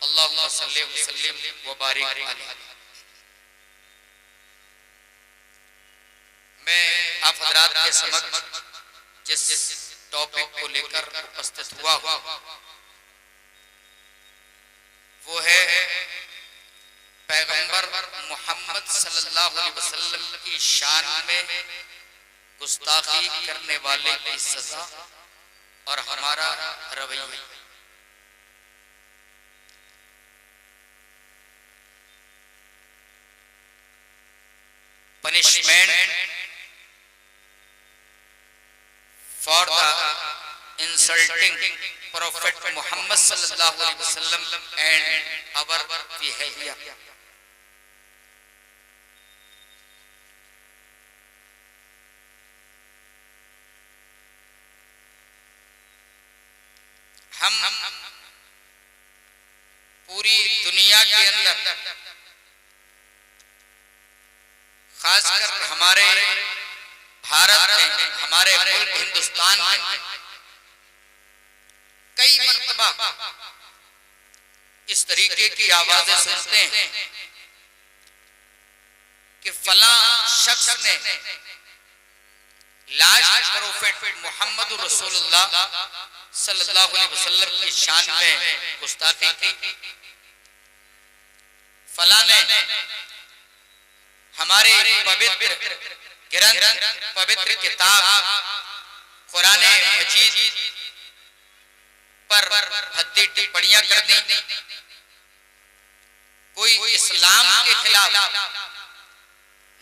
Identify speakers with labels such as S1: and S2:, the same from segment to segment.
S1: अल्लाहुम्मा सल्ली व सल्लिम व बारिक अलैहि। मैं आप हजरात के समक्ष जिस टॉपिक को लेकर उपस्थित हुआ हूँ वो है पैगंबर मोहम्मद सल्लल्लाहु अलैहि वसल्लम की शान में गुस्ताखी करने वाले की सजा और हमारा रवैया। Punishment for the insulting prophet Muhammad सल्लल्लाहु अलैहि वसल्लम एंड आवर बिहेवियर। हम पूरी दुनिया के अंदर खासकर हमारे भारत में, हमारे मुल्क हिंदुस्तान में कई मर्तबा इस तरीके की आवाजें सुनते हैं कि फला शख्स ने लास्ट प्रोफेट मोहम्मद रसूलुल्लाह सल्लल्लाहु अलैहि वसल्लम की शान में गुस्ताखी की, फला ने हमारे पवित्र ग्रंथ, पवित्र किताब कुरान मजीद पर भद्दी टिप्पणियां कर दी, कोई इस्लाम के खिलाफ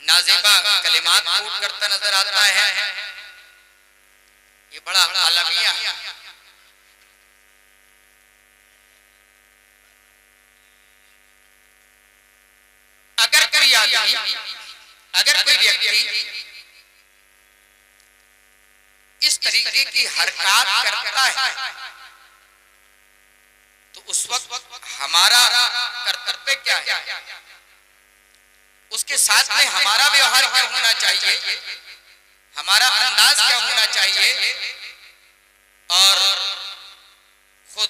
S1: नाज़ेबा कलिमात कोट करता नजर आता है। ये बड़ा आलमिया है। अगर कोई आदमी, अगर कोई व्यक्ति इस तरीके की हरकत करता है तो उस वक्त हमारा कर्तव्य क्या है, उसके साथ में हमारा व्यवहार क्या होना चाहिए, हमारा अंदाज क्या होना चाहिए। और खुद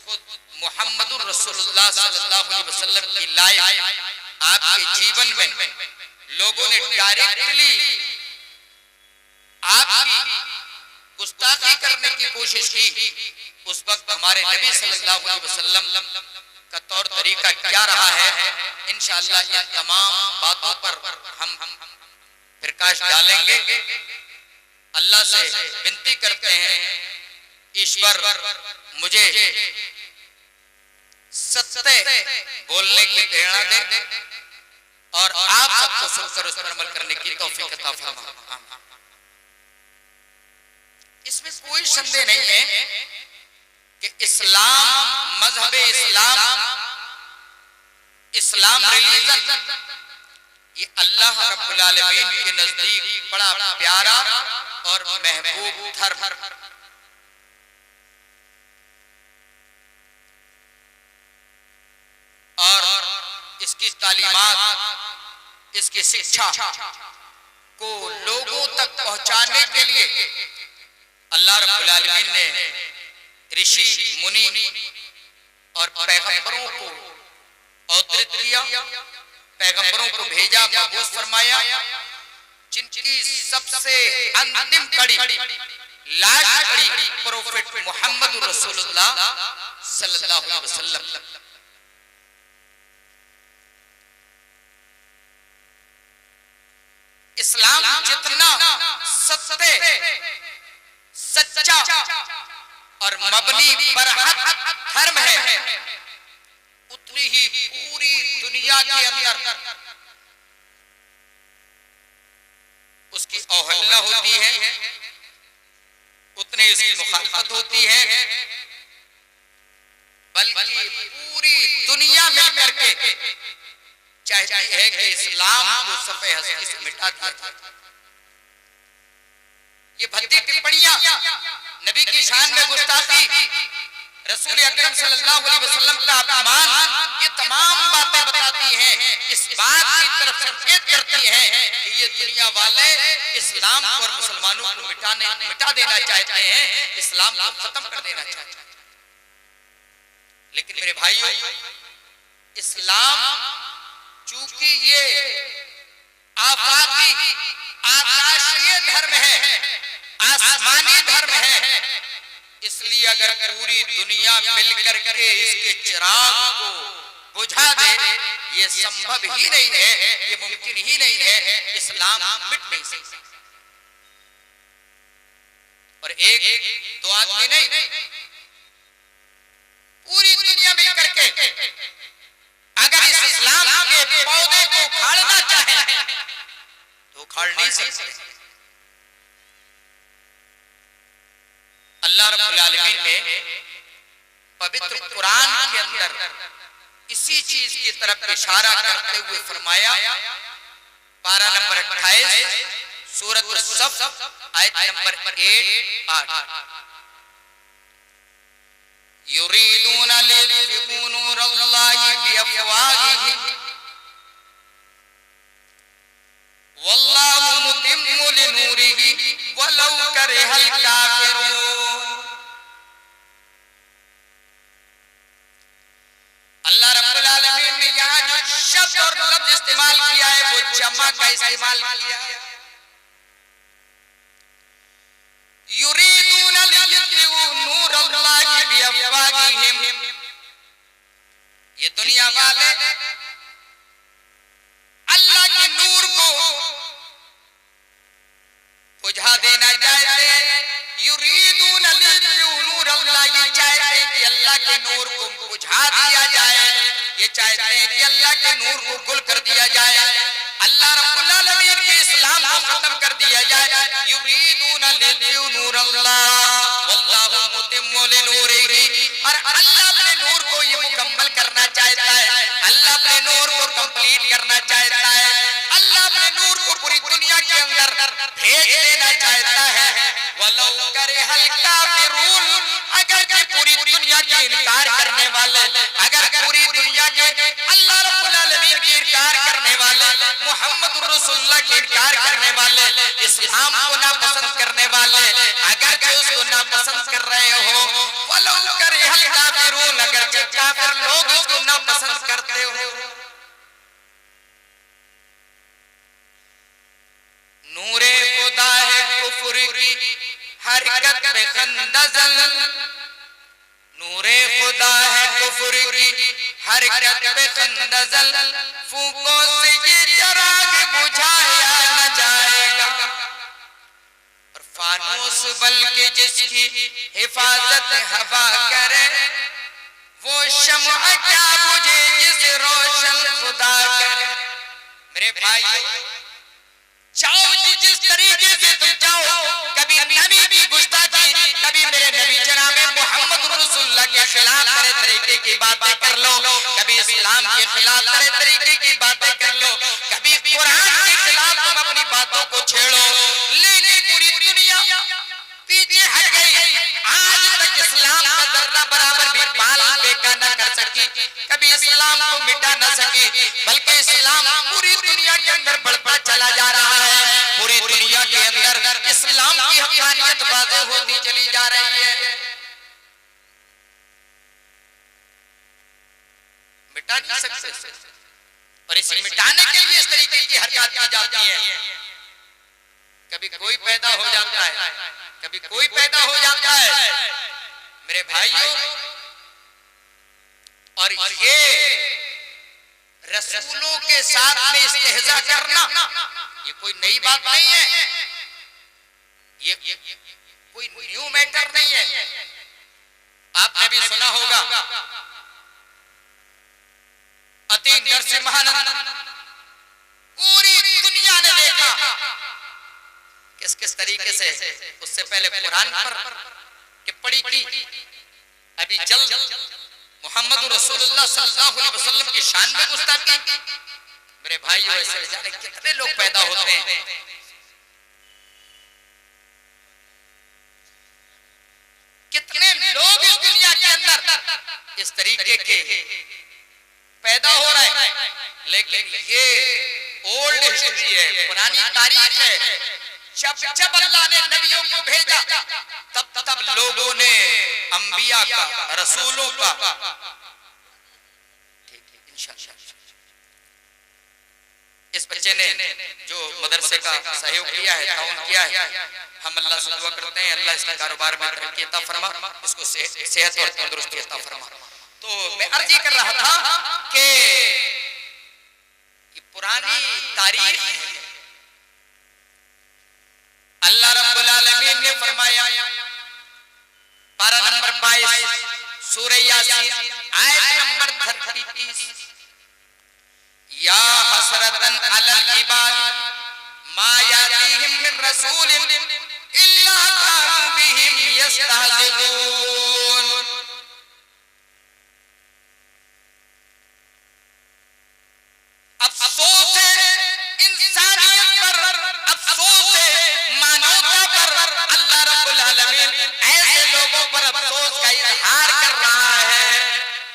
S1: मुहम्मदुर रसूलुल्लाह सल्लल्लाहु अलैहि वसल्लम की लाइफ, आपके जीवन में लोगों ने डायरेक्टली आपकी गुस्ताखी करने की कोशिश की, उस वक्त हमारे नबी सल्लल्लाहु अलैहि वसल्लम का तौर तरीका क्या रहा है, इंशाअल्लाह इन तमाम बातों पर हम प्रकाश डालेंगे। अल्लाह से विनती करते हैं ईश्वर मुझे सत्य बोलने की प्रेरणा दे और आप सबको सुनकर उस पर अमल करने की तौफीक अता फरमा। इसमें कोई संदेह नहीं है कि इस्लाम, मजहब इस्लाम, इस्लाम रिलीजन, ये अल्लाह रब्बुल आलमीन के नजदीक बड़ा प्यारा और महबूब धर्म। और इसकी तालीमात, इसकी शिक्षा को लोगों तक पहुंचाने के लिए अल्लाह रब्बुल आलमीन ने ऋषि मुनि और पैगंबरों को अवतरित किया, पैगंबरों को भेजा, मबूस फरमाया, जिनकी सबसे अंतिम कड़ी, लास्ट कड़ी प्रोफेट मोहम्मद रसूलुल्लाह सल्लल्लाहु अलैहि वसल्लम। इस्लाम जितना सत्य, सच्चा और मबनी बरहक धर्म है, उतनी ही पूरी दुनिया के अंदर उसकी अवहेलना होती है, उतनी इसकी मुखालफत होती है, बल्कि पूरी दुनिया मिलकर के चाहती है कि इस्लाम को सफ़े हस्ती से मिटा दिया जाए। ये भद्दी टिप्पणियां, नबी की शान में गुस्ताखी, रसूल अकरम सल्लल्लाहु अलैहि वसल्लम का अपमान, ये तमाम बातें बताती हैं, इस बात की तरफ संकेत करती हैं कि ये दुनिया वाले इस्लाम और मुसलमानों को मिटा देना चाहते हैं, इस्लाम को खत्म कर देना चाहते हैं। लेकिन मेरे भाइयों, इस्लाम चूंकि ये आफाकी आकाशीय धर्म है, आसमानी धर्म है, इसलिए अगर पूरी दुनिया मिलकर के इसके चिराग को बुझा दे, ये संभव ही नहीं है, ये मुमकिन ही नहीं है, इस्लाम मिट नहीं सकता। और एक दो आदमी नहीं, पूरी दुनिया मिलकर के अगर इस इस्लाम के पौधे को उखाड़ना चाहे तो उखाड़ नहीं सकते। अल्लाह रब्बुल आलमीन ने पवित्र कुरान के अंदर इसी चीज की तरफ इशारा करते हुए फरमाया, पारा नंबर 28 सूरत सफ आयत नंबर 8 युरीदूना लियुत्फिऊ नूरल्लाहि बिअफ़वाहिहिम वल्लाहु मुतिम्मु लिनूरिहि वलौ करिहल काफिरून। अल्लाह रब्बुल आलमीन ने यहाँ जो शब्द और लफ्ज इस्तेमाल किया है वो जमा का इस्तेमाल किया है। युरीदूना लियुत्फिऊ नूरल्लाहि बिअफ़वाहिहिम, ये दुनिया वाले अल्लाह के नूर को बुझा देना चाहते हैं। युरीदूना लियुत्फिऊ नूरल्लाहि, चाहते हैं कि अल्लाह के नूर को बुझा दिया जाए, ये चाहते हैं कि अल्लाह के नूर को गुल कर दिया जाए, अल्लाह रब्बुल आलमीन के इस्लाम को खत्म कर दिया जाए। युरीदूना लियुत्फिऊ नूरल्लाह वल्लाहु मुतिम्मु लिनूरिही, और अल्लाह अपने नूर को ये मुकम्मल करना चाहता है, अल्लाह अपने नूर को कंप्लीट करना चाहता है, अल्लाह अपने नूर को पूरी दुनिया के अंदर भेज देना चाहता है। वलौ करिहल काफिरून, अगर के पूरी दुनिया के इनकार करने वाले, अगर पूरी दुनिया के अल्लाह रब्बुल आलमीन की इनकार करने वाले, मुहम्मदुर रसूलुल्लाह की इनकार करने वाले, इस्लाम को नापसंद करने वाले, अगर के उसको नापसंद कर रहे हो, वलौ करिहल काफिरून, अगर के काफिर लोग उसको नापसंद करते हो। नूरे खुदा है कुफ्र की हरकत पे खंदजल, नूरे खुदा है कुफ्र की हरकत पे खंदजल, फूकों से ये चिराग बुझाया न जाएगा। और फानूस बल्कि जिसकी हिफाजत हवा करे, वो शम्अ क्या बुझे जिसे रोशन खुदा करे। मेरे भाइयों, चाहो जिस तरीके से तुम चाहो, कभी नबी की गुस्ताखी, कभी मेरे नबी जनाब मोहम्मद रसूलुल्लाह के खिलाफ तरह तरीके की बातें कर लो, कभी इस्लाम के खिलाफ तरह तरीके की बातें कर लो, कभी कुरान के खिलाफ तुम अपनी बातों को छेड़ो, लेकिन पूरी दुनिया पीछे हट गई। आज तक इस्लाम का जर्रा बराबर भी बाल बेका न कर सकी, कभी इस्लाम को मिटा न सकी, बल्कि इस्लाम पूरी दुनिया के अंदर बढ़ता चला जा रहा है। पूरी दुनिया के अंदर इस्लाम की हक़ानियत वाज़ेह होती चली जा रही है। मिटा नहीं सकते, और इसे मिटाने के लिए इस तरीके की हरकत की जाती है। कभी कोई पैदा हो जाता है, कभी कोई पैदा हो जाता है मेरे भाइयों। और ये रसूलों के साथ में इस्तेहज़ा करना ये कोई नई बात नहीं है, ये कोई न्यू मैटर नहीं है। आपने भी सुना होगा अति नरसिम्हानंद, पूरी दुनिया ने देखा किस किस तरीके से उससे पहले कुरान पर टिप्पणी की। अभी जल्द मोहम्मद रसूलुल्लाह सल्लल्लाहु अलैहि वसल्लम की शान में गुस्ताखी। मेरे भाइयों, ऐसे जाने कितने लोग पैदा होते हैं, कितने लोग इस दुनिया के अंदर इस तरीके के पैदा हो रहे हैं, लेकिन ये ओल्ड हिस्ट्री है, पुरानी तारीख है। जब अल्लाह ने नबियों को भेजा, तब लोगों ने अंबिया का, रसूलों का इंशाअल्लाह। इस बच्चे ने जो मदरसे का सहयोग किया है, ताउन किया है, हम अल्लाह से दुआ करते हैं अल्लाह इसके कारोबार में तरक्की अता फरमा, इसको सेहत और तंदुरुस्ती अता फरमा। तो मैं अर्ज ये कर रहा था कि ये पुरानी तारीख है। अल्लाह रब्बुल आलमीन ने फरमाया पारा नंबर 22 सूरह यासीन आयत नंबर 33, या हसरतन अलल इबाद मा यातीहिम मिन रसूलिन इल्ला कानू बिहिम यस्तहज़िऊन। अफसोस है इंसानियत पर, अफसोस है मानवता पर। अल्लाह रब्बुल आलमीन ऐसे लोगों पर अफसोस का इजहार कर रहा है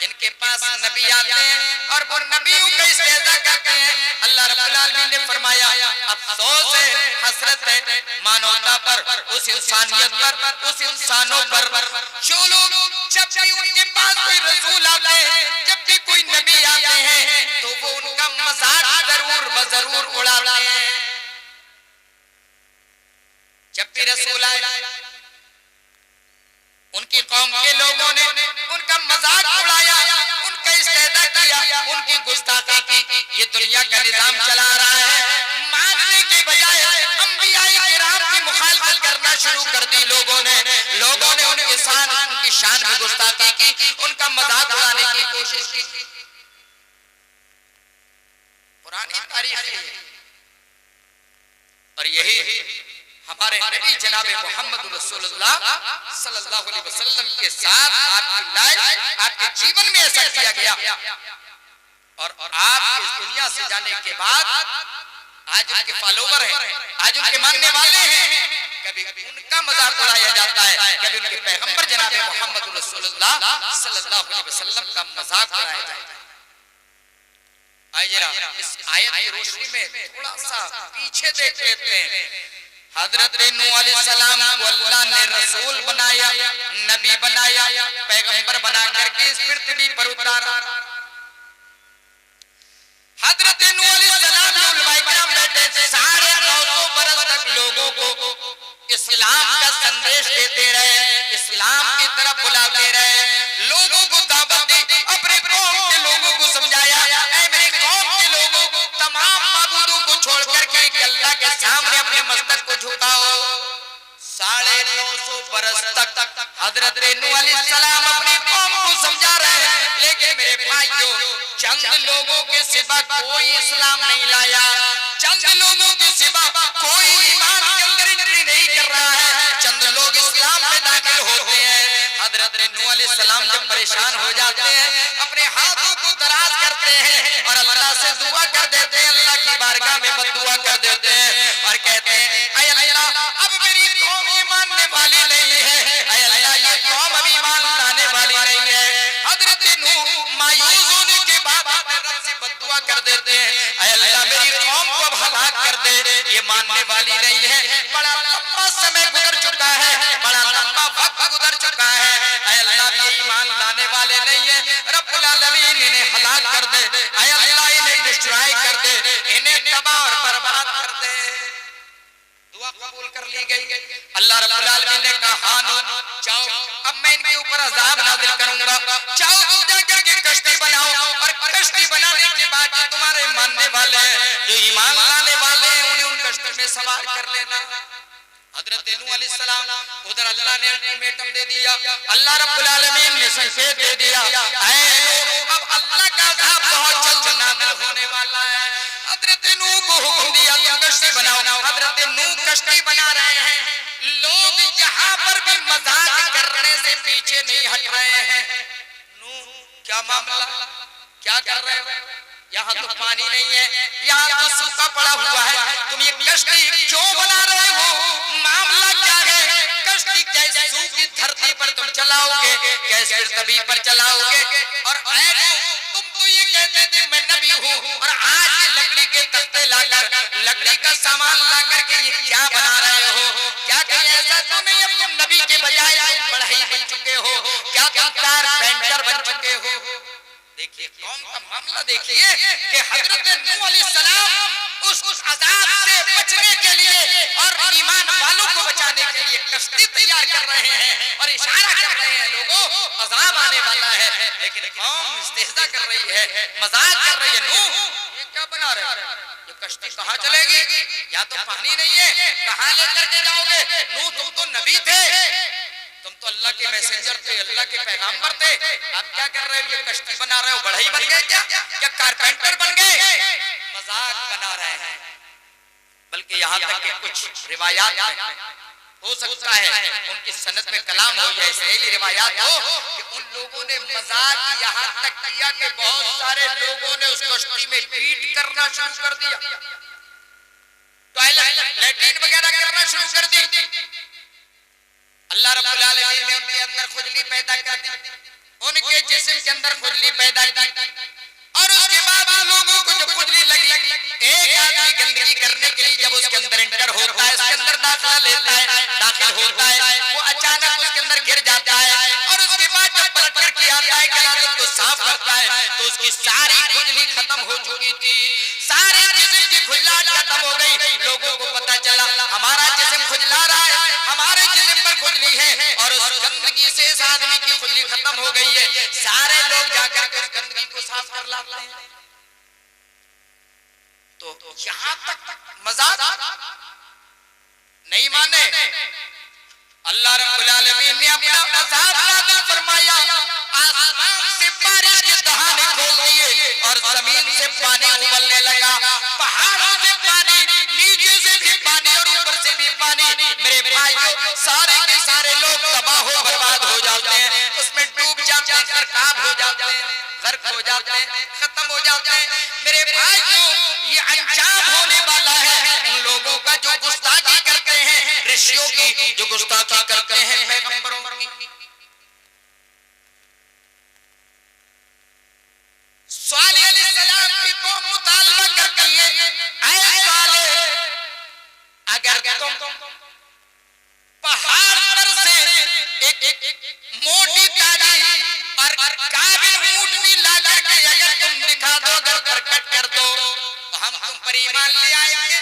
S1: जिनके पास नबी आते हैं और वो नबियों का इस्तेज़ा करते हैं। अल्लाह रब्बुल आलमीन ने फरमाया अफसोस है, हसरत है मानवता पर, उस इंसानियत पर, उस इंसानों पर जो लोग जब भी उनके पास कोई रसूल आते हैं, जब भी कोई नबी आते हैं, तो वो उनका मजाक जरूर उड़ाते हैं। जब भी रसूल आए उनकी कौम के लोगों ने उनका मजाक उड़ाया, उनका इस्तेज़ा किया, उनकी गुस्ताखी की। ये दुनिया का निजाम चला रहा है, मानने के बजाय अंबियाए किराम की मुखालफत करना शुरू कर दी लोगों ने उनकी शान में गुस्ताखी की, उनका मजाक उड़ाने की कोशिश की। पुरानी तारीख है और यही हमारे नबी जनाब मोहम्मद रसूलुल्लाह सल्लल्लाहु अलैहि वसल्लम के साथ आपकी लाइफ, आपके जीवन में ऐसा किया गया। और आप इस दुनिया से जाने के बाद आज उनके फॉलोवर हैं, आज उनके मानने वाले हैं, कभी उनका मजाक उड़ाया जाता है, कभी उनके पैगंबर जनाब मोहम्मद रसूलुल्लाह सल्लल्लाहु अलैहि वसल्लम का मजाक उड़ाया जाता है। आइए जरा इस आयत की रोशनी में थोड़ा सा पीछे देख लेते हैं। हजरत नूह अलैहिस्सलाम को अल्लाह ने रसूल बनाया, नबी बनाया, पैगंबर बना करके इस पृथ्वी पर उतारा। हजरत नूह अलैहिस्सलाम ने उलमाए किराम बैठे 950 बरस तक लोगों को इस्लाम का संदेश देते रहे, इस्लाम की तरफ बुलाते रहे, लोगों को दावत दी, अपने कौम के लोगों को समझाया, ऐ मेरी कौम के लोगों को तमाम माबूदों को छोड़ करके अल्लाह के सामने अपने मस्तक को झुकाओ। 950 बरस तक हजरत नूह अलैहिस्सलाम अपनी कौम को समझा रहे हैं, लेकिन मेरे भाइयों चंद लोगों के सिवा कोई इस्लाम नहीं लाया, चंद लोगों के सिवा कोई ईमान के अंदर एंट्री नहीं कर रहा है, चंद लोग इस्लाम में दाखिल होते हैं। हजरत नूह अलैहिस्सलाम जब परेशान हो जाते हैं, अपने हाथों को दराज करते हैं और अल्लाह से दुआ कर देते हैं, अल्लाह की बारगाह में बद्दुआ कर देते हैं और कहते हैं ऐ अल्लाह अब मेरी कौम मानने वाली नहीं है, ऐ अल्लाह ये कौम अभी ईमान लाने वाली नहीं है। हजरत नूह मायूस होने के बाद अपने रब से बद्दुआ कर देते हैं, ऐ अल्लाह मेरी कौम को अब हलाक कर दे, ये मानने वाली नहीं है। बड़ा लंबा समय गुजर चुका है, बड़ा लंबा वक्त गुजर चुका है, ऐ अल्लाह ये ईमान लाने वाले नहीं है, रब्बुल आलमीन इन्हें हलाक कर दे, ऐ अल्लाह इन्हें डिस्ट्रॉय कर दे, इन्हें तबाह और बर्बाद कर दे। दुआ कबूल कर ली गई। अल्लाह रब्बुल आलमीन ने कहा हाँ नूह जाओ, अब मैं इनके ऊपर अज़ाब नाज़िल करूंगा, जाओ तुम जाकर के कश्ती बनाओ और कश्ती बनाने के बाद जो तुम्हारे मानने वाले हैं, जो ईमान लाने वाले हैं, उन्हें उन कश्ती में सवार कर लेना। हजरत नूह अलैहिस्सलाम उधर अल्लाह ने अल्टीमेटम दे दिया, अल्लाह रब्बुल आलमीन ने संकेत दे दिया ऐ नूह अब अल्लाह का अज़ाब बहुत जल्द नाज़िल होने वाला है। हजरत नूह को हुक्म दिया तुम कश्ती बनाओ। हजरत नूह कश्ती बना रहे हैं, लोग यहाँ पर भी मजाक करने से पीछे नहीं हट रहे हैं। नूह क्या मामला, क्या कर रहे हो, यहाँ तो पानी नहीं है, यहाँ तो सूखा पड़ा हुआ है, तुम ये कश्ती क्यों बना रहे हो, मामला क्या है, कश्ती कैसे सूखी धरती पर तुम चलाओगे, कैसे तभी पर चलाओगे। और तुम तो ये कहते थे मैं नबी हूँ और आज ये लकड़ी के तख्ते लाकर, लकड़ी का सामान ला करके ये क्या बना रहे हो, क्या कहीं ऐसा तो नहीं अब तुम नबी के बजाय बढ़ई बन चुके हो, क्या तुम कारपेंटर बन चुके हो। देखिए कौम का मामला देखिए कि हजरत नूह अलैहिस्सलाम उस अजाब से बचने के लिए और ईमान वालों को बचाने के लिए कश्ती तैयार कर रहे हैं और इशारा कर रहे हैं लोगों अजाब आने वाला है, लेकिन कौम इस्तेहज़ा कर रही है, मजाक कर रही है। नूह ये क्या बना रहे हो, ये कश्ती कहाँ चलेगी, या तो पानी नहीं है, कहाँ लेकर के जाओगे। नूह तुम तो नबी थे, तुम तो अल्लाह के मैसेंजर थे, अल्लाह के पैगंबर थे, आप क्या कर रहे हो, ये कश्ती बना रहे हो, बढ़ई बन गए क्या कारपेंटर बन गए, मजाक बना रहे हैं। बल्कि यहाँ तक कि कुछ रिवायात में हो सकता है उनकी सनद में कलाम हो जाए, इसराइली रिवायात हो कि उन लोगों ने मजाक यहाँ तक किया कि बहुत सारे लोगों ने उस कश्ती में बीट करना शुरू कर दिया, टॉयलेट लैट्रिन वगैरह करना शुरू कर दी। अल्लाह रब्बुल आलमीन ने उनके अंदर खुजली पैदा कर दी, उनके जिस्म के अंदर खुजली पैदा की, और उसके बाद लोगों को जब खुजली लगी, एक आदमी गंदगी करने के लिए जब उसके अंदर एंटर होता है, उसके अंदर दाखिला लेता है, दाखिल होता है, वो अचानक उसके अंदर गिर जाता है, और उसके बाद जब पलट करके आता है, गलाजत को साफ करता है, तो उसकी सारी खुजली खत्म हो चुकी थी, सारे जिस्म की खुजलाहट खत्म हो गई। लोगों को पता चला हमारा जिस्म खुजला रहा है, हमारे जिस्म पर खुजली है, और उस गंदगी से इस आदमी की खुजली खत्म हो गई है। सारे लोग जाकर के उस गंदगी को साफ कर लाते हैं। तो यहां तक मजाक नहीं माने, अल्लाह रब्बुल आलमीन ने अपना अज़ाब नाज़िल फरमाया, आसमान से बारिश के दहाने खोल दिए और जमीन से पानी उबलने लगा, पहाड़ों से पानी, नीचे से भी पानी और ऊपर से भी पानी। मेरे भाइयों सारे के सारे लोग तबाह हो बर्बाद हो जाते हैं, उसमें डूब जाते हैं, गर्काब हो जाते हैं, गर्क हो जाते हैं, खत्म हो जाते हैं। मेरे भाइयों ये अंजाम होने वाला है उन लोगों का जो गुस्ताखी करते हैं, ऋषियों की जो गुस्ताखी करते हैं पैगंबरों की। सालेह अलैहिस्सलाम की कौम मुतालबा करती है, ऐ सालेह अगर तुम पहाड़ पर से एक मोटी ताजी और काबिल ऊँटनी ला करके अगर तुम दिखा दो, अगर प्रकट कर दो, तो हम तुम पर ईमान ले आएंगे।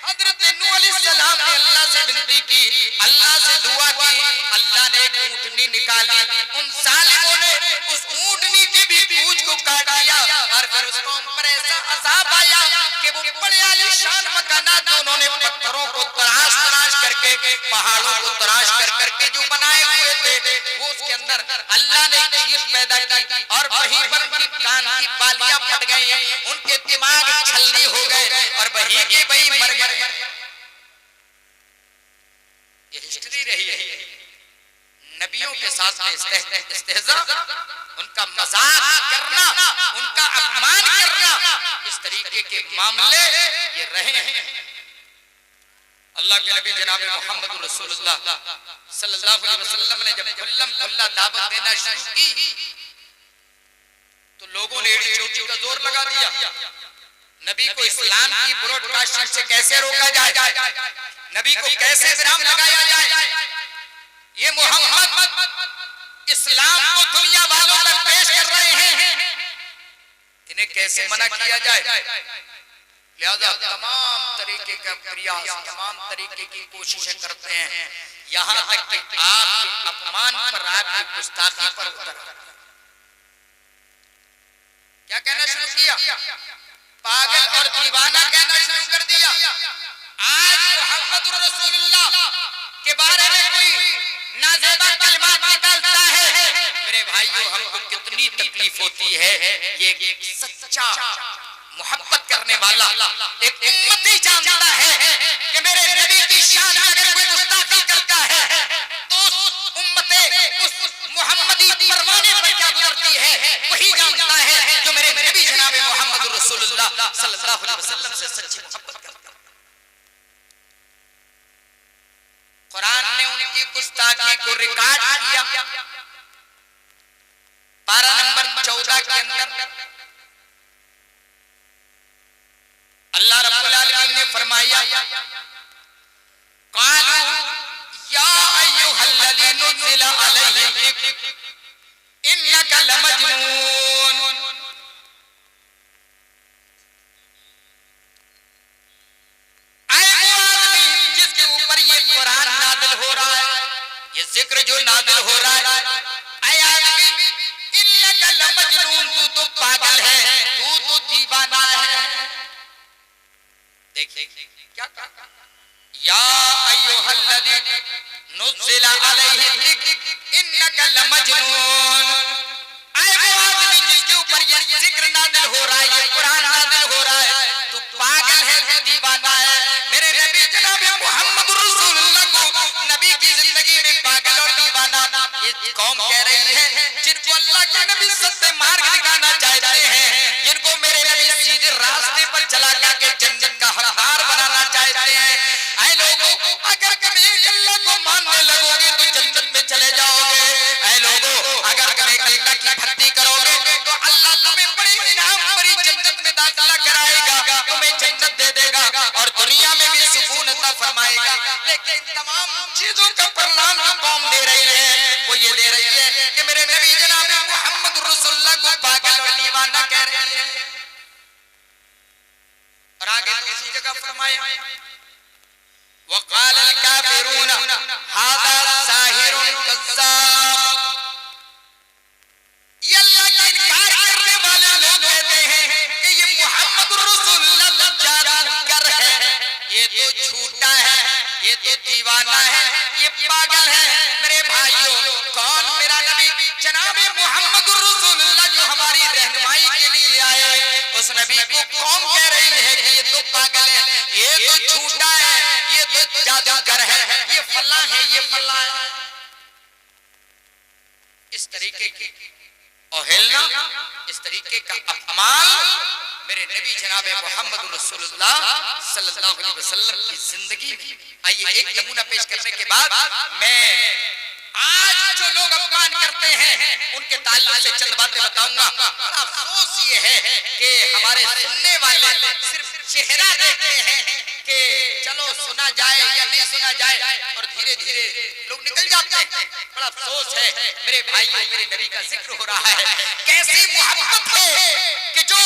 S1: हजरत नूह अलैहिस्सलाम ने अल्लाह से विनती की, अल्लाह से दुआ की, अल्लाह ने एक ऊँटनी निकाली, उन सालिमों ने उस ऊँटनी की भी पूंछ को काट दिया, और फिर उस कौम पर ऐसा अजाब आया कि वो बड़े आलीशान मकानात जो उन्होंने पत्थरों को तराश तराश करके, पहाड़ों को तराश कर करके जो बनाए हुए थे, वो उसके अंदर अल्लाह ने चीख पैदा की, और वहीं पर उनकी कान की बालियां फट गई, उनके दिमाग छलनी हो गए, और वहीं के वहीं मर गए। ये हिस्ट्री रही है नबियों के साथ में इस्तेहज़ा, उनका मजाक करना, उनका अपमान करना, इस तरीके के मामले ये रहे हैं। अल्लाह के नबी जनाब मोहम्मद रसूलुल्लाह सल्लल्लाहु अलैहि वसल्लम ने जब खुल्ला दावत देना शुरू की, तो लोगों ने एड़ी चोटी का जोर लगा दिया। नबी को इस्लाम की ब्रॉडकास्टिंग से कैसे रोका जाए, नबी को कैसे विराम लगाया जाए, ये मोहम्मद इस्लाम को दुनिया वालों तक पेश कर रहे हैं, इन्हें कैसे मना किया जाए। लिहाजा तमाम तरीके का प्रयास, तमाम तरीके की कोशिशें करते हैं, यहाँ तक कि आपके अपमान पर, आपकी गुस्ताखी पर उतर। क्या कहना शुरू किया, पागल और दीवाना कहना शुरू कर दिया। आज मोहम्मद रसूलुल्लाह के बारे में कोई नाज़ेबा कलमात निकालता है, मेरे भाइयों हमको कितनी तकलीफ होती है। ये एक सच्चा मोहब्बत करने वाला एक उम्मती जानता है कि मेरे नबी की शान अगर कोई गुस्ताखी करता है तो उस उम्मते, उस मोहम्मदी परवाने पर क्या गुजरती है, वही जानता है जो मेरे नबी जनाब मोहम्मद रसूलुल्लाह सल्लल्लाहु अलैहि वसल्लम से सच्ची मोहब्बत करता है। कुरान ने उनकी गुस्ताखी को रिकॉर्ड किया, पारा नंबर 14 के अंदर अल्लाह रब्बुल आलमीन ने फरमाया, क़ालू या अय्युहल्लज़ी नुज़्ज़िला अलैहि ज़िक्र इन्नका लमजनून। जिक्र जो नाज़िल हो रहा है, ऐ आदमी इन्नका लमजनून, तू तो पागल है, तू तो दीवाना है। देखिए क्या कहा, या अय्युहल्लज़ी नुज़्ज़िला अलैहि ज़िक्र इन्नका लमजनून। ऐ वो आदमी जिसके ऊपर ये जिक्र नाज़िल हो रहा है, ये कुरान नाज़िल हो रहा है, तू पागल है, तू दीवाना है। मेरे नबी जनाब मोहम्मद रसूलुल्लाह को नबी की जिंदगी में पागल और दीवाना ये कौम कह रही है, जिनको अल्लाह के नबी सत्य मार्ग दिखाना चाहते हैं, जिनको मेरे नबी सीधे रास्ते पर चला करके जन्नत का हकदार बनाना चाहते हैं। ऐ लोगों, अगर कभी अल्लाह को मानने लगोगे तो जन्नत में चले जाओगे। ऐ लोगों, अगर कभी अल्लाह की भक्ति करोगे तो अल्लाह तुम्हें बड़े इनाम भरी जन्नत में दाखिला कराएगा, तुम्हें जन्नत दे देगा और दुनिया में भी सुकून अता फरमाएगा। लेकिन तमाम चीजों का परिणाम जो कौम दे रही है वो ये दे रही है कि मेरे नबी जनाब मोहम्मद रसूलुल्लाह को पागल और दीवाना कह रही है। और आगे दूसरी जगह फरमाया, वक़ाल अल-काफ़िरून हाज़ा साहिरुन कज़्ज़ाब। ये अल्लाह का इनकार करने वाले लोग कहते हैं कि ये मोहम्मद रसूलुल्लाह जादूगर है, ये तो झूठा है, ये तो दीवाना है, ये पागल है। मेरे भाइयों, कौन मेरा नबी जनाब मोहम्मद रसूलुल्लाह जो हमारी रहनुमाई के लिए आए, उस नबी को कौम कह रही है कि ये तो पागल है, ये तो झूठा है, ये तो जादूगर है, ये फला है, ये फला है। इस तरीके की अवहेलना, इस तरीके का अपमान मेरे नबी जनाब मोहम्मद रसूलुल्लाह सल्लल्लाहु अलैहि वसल्लम की जिंदगी में। आइए एक नमूना पेश करने के बाद मैं आज जो लोग अपमान करते हैं उनके ताल्लुक से चंद बातें बताऊंगा। बड़ा अफसोस ये है कि हमारे सुनने वाले सिर्फ चेहरा देखते हैं कि चलो सुना जाए या नहीं सुना जाए और धीरे धीरे लोग निकल जाते हैं। बड़ा अफसोस है मेरे भाइयों, मेरे नबी का जिक्र हो रहा है, कैसी मोहब्बत है कि जो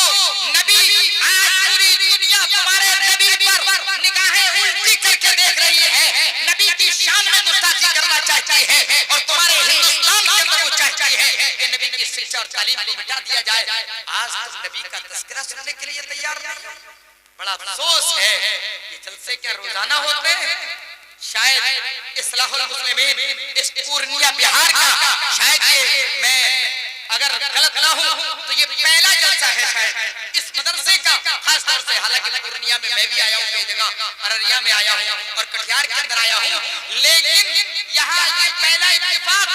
S1: नबी आज पूरी दुनिया तुम्हारे नबी पर निगाहें उल्टी करके देख रही है, नबी की शान में गुस्ताखी करना चाहती है और तुम्हारे हिंदुस्तान के अंदर वो चाहती है कि नबी की शिक्षा और तालीम को मिटा दिया जाए। आज तुम नबी का तज़किरा सुनने के लिए तैयार नहीं। बड़ा अफसोस है कि जलसे क्या रोजाना होते हैं। शायद इस्लाहुल मुस्लिमीन इस पूर्णिया बिहार का शायद ये मैं अगर गलत ना हूं तो ये पहला जलसा है शायद इस मदरसे का, खास तौर से। हालांकि पूर्णिया में मैं भी आया हूं, कई जगह अररिया में आया हूं और कटिहार के अंदर आया हूं, लेकिन यहाँ ये पहला इत्तेफाक।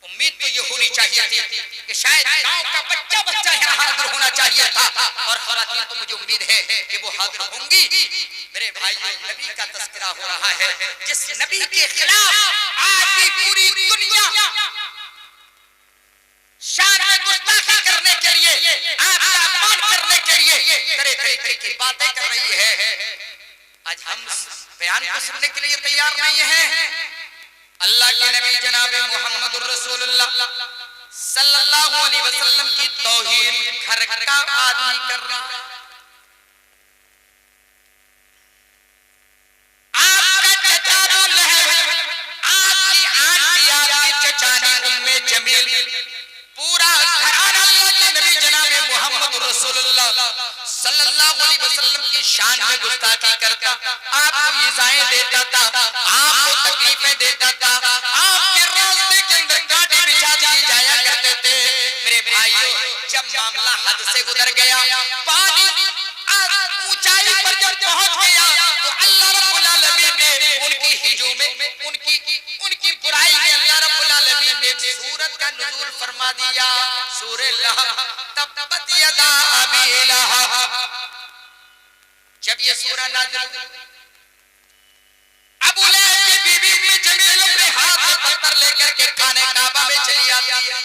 S1: उम्मीद तो ये होनी चाहिए थी कि शायद गांव का बच्चा बच्चा यहाँ हाजिर होना चाहिए था और खवातीन तो मुझे उम्मीद है कि वो हाजिर होंगी। मेरे भाइयों, नबी का तज़किरा हो रहा है, जिस नबी के खिलाफ आज की पूरी दुनिया शान में गुस्ताखी करने के लिए, आपका अपमान करने के लिए तरह तरह की बातें कर रही है। आज हम बयान को सुनने के लिए तैयार नहीं है। अल्लाह के नबी जनाब मोहम्मद रसूलुल्लाह सल्लल्लाहु अलैहि वसल्लम की तौहीन घर का आदमी कर रहा है। आपका चचा अबू लहब, आपकी आंटी, आपकी चचानी उम्मे जमील, पूरा घराना अल्लाह के नबी जनाब मोहम्मद रसूलुल्लाह सल्लल्लाहु अलैहि वसल्लम की शान में गुस्ताखी करता, आपको इज़ाएं देता था, आपको तकलीफें देता था, आपके रास्ते के अंदर कांटे बिछा दिए जाया करते थे। मेरे भाइयों, जब मामला हद से गुजर गया, पानी ऊंचाई पर जब पहुंच गया तो अल्लाह रब्बुल आलमीन ने उनकी हिजों में उनकी बुराई में अल्लाह रब्बुल आलमीन ने सूरत का नुज़ूल फरमा दिया, सूरह लहब, तब्बत यदा अबी लहब। जब ये सूरह नाज़िल हुई, अबू लहब की बीवी उम्मे जमील अपने हाथ में पत्थर लेकर के खाने काबा में चली आती है।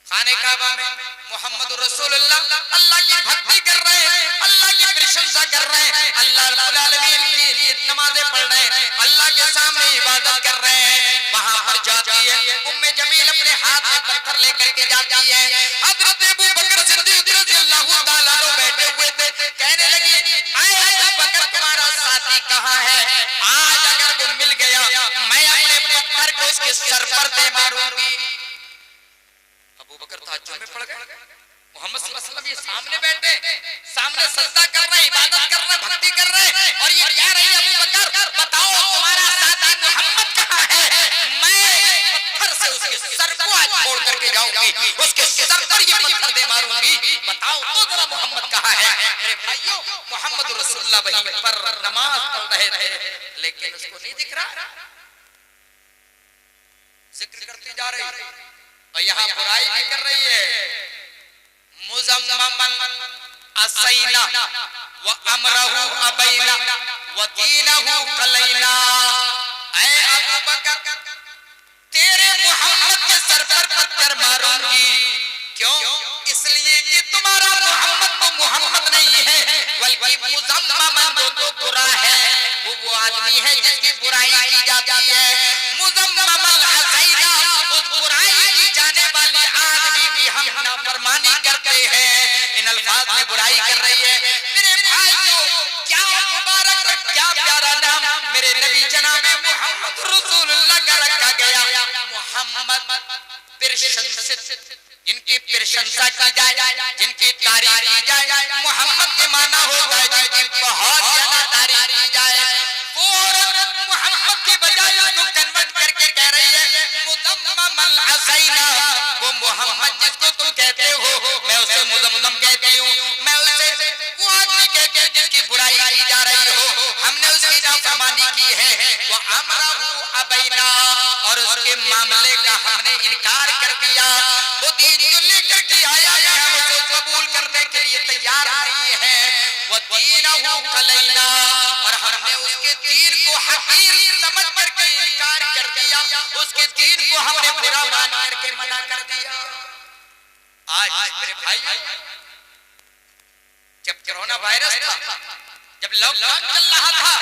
S1: खाने काबा में मोहम्मद रसूलुल्लाह अल्लाह की भक्ति कर रहे हैं, अल्लाह की प्रशंसा कर रहे हैं, अल्लाह रब्बुल आलमीन के लिए नमाजें पढ़ रहे हैं, अल्लाह के सामने इबादत कर रहे हैं। वहां पर जाती है उम्मे जमील, अपने हाथ में पत्थर लेकर के जाती है। हजरत अबू बकर सिद्दीक रज़ियल्लाहु ताला अन्हु बैठे हुए थे, कहने लगी, आए अबू बकर, तुम्हारा साथी कहां है? आज अगर वो अबू बकर ताज्जुब में पड़ गए। मोहम्मद सल्लल्लाहु अलैहि वसल्लम ये सामने बैठे, सामने सजदा कर रहे हैं, इबादत कर रहे हैं, भक्ति कर रहे हैं, और ये कह रही है अबू बकर बताओ तुम्हारा साथी मोहम्मद कहाँ है? मैं पत्थर से उसके सर को आज छोड़ करके जाऊंगी, उसके सर पर ये पत्थर दे मारूंगी, बताओ तो जरा मोहम्मद कहाँ है? मेरे भाइयों, मोहम्मद रसूलुल्लाह वहीं पर नमाज पढ़ रहे थे, लेकिन उसको नहीं दिख रहा। जिक्र करती जा रही और यहाँ बुराई भी कर रही है। मुज़म्ममन असैना व अमरहु अबैना व दीनहु कलैना। ऐ अबू बकर, तेरे मोहम्मद के सर पर पत्थर मारूंगी, क्यों? इसलिए कि तुम्हारा मोहम्मद तो मोहम्मद नहीं है, बल्कि मुज़म्ममन तो बुरा है, वो आदमी है जिसकी बुराई की जाती है। मुज़म्ममन असैना, उस बुराई की जाने वाले आदमी की हम नाफरमानी करते हैं। इन अल्फाज में बुराई कर रही है। मेरे भाइयों, क्या मुबारक और क्या प्यारा नाम मेरे नबी जनाबे मोहम्मद रसूलुल्लाह का रखा गया। मोहम्मद प्रशंसित, जिनकी प्रशंसा की जाए, जिनकी तारीफ की जाए, मोहम्मद के माना होता है जिनकी बहुत ज्यादा तारीफ की जाए। और मोहम्मद की बजाय उसको कन्वर्ट करके कह रही है मुज़म्ममल असैना। वो मोहम्मद जिसको तुम कहते हो, मैं उसे मुज़म्मम कहती हूँ, मैं उसे वो आदमी कहती हूँ जिसकी बुराई की जा रही हो, हमने उसकी नाफरमानी की है। वो अमरहु अबैना, और उसके मामले का हमने इनकार कर दिया। वो दीन जो लेकर के आया है हम उसे कबूल करने के लिए तैयार नहीं है। वो दीनहु कलैना, और हमने उसके दीन को हकीर समझ करके इनकार कर दिया, उसके दीन को हमने बुरा मान करके मना कर दिया। आज मेरे भाई, जब कोरोना वायरस था, जब लॉकडाउन चल रहा था,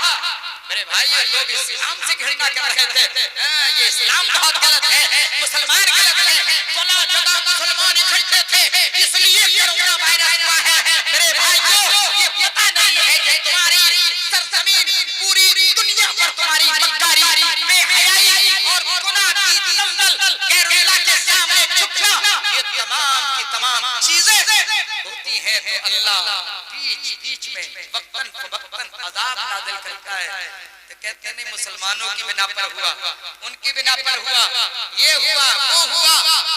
S1: मेरे भाई लोग इस्लाम से घृणा कर रहे थे। ये इस्लाम बहुत गलत है, मुसलमान गलत है, फला जगह मुसलमान इकट्ठे थे इसलिए कोरोना वायरस हुआ है। मेरे भाइयों, ये पता नहीं है कि तुम्हारी सरजमीन पूरी दुनिया पर तुम्हारी मक्कारी, बेहयाई और गुनाह की दलदल, गैरुल्लाह के सामने झुकना, ये तमाम की तमाम चीजें होती हैं तो अल्लाह बीच में वक्तन अज़ाब नाज़िल करता है। तो कहते नहीं मुसलमानों की बिना पर हुआ, उनकी बिना पर हुआ, ये हुआ वो हुआ।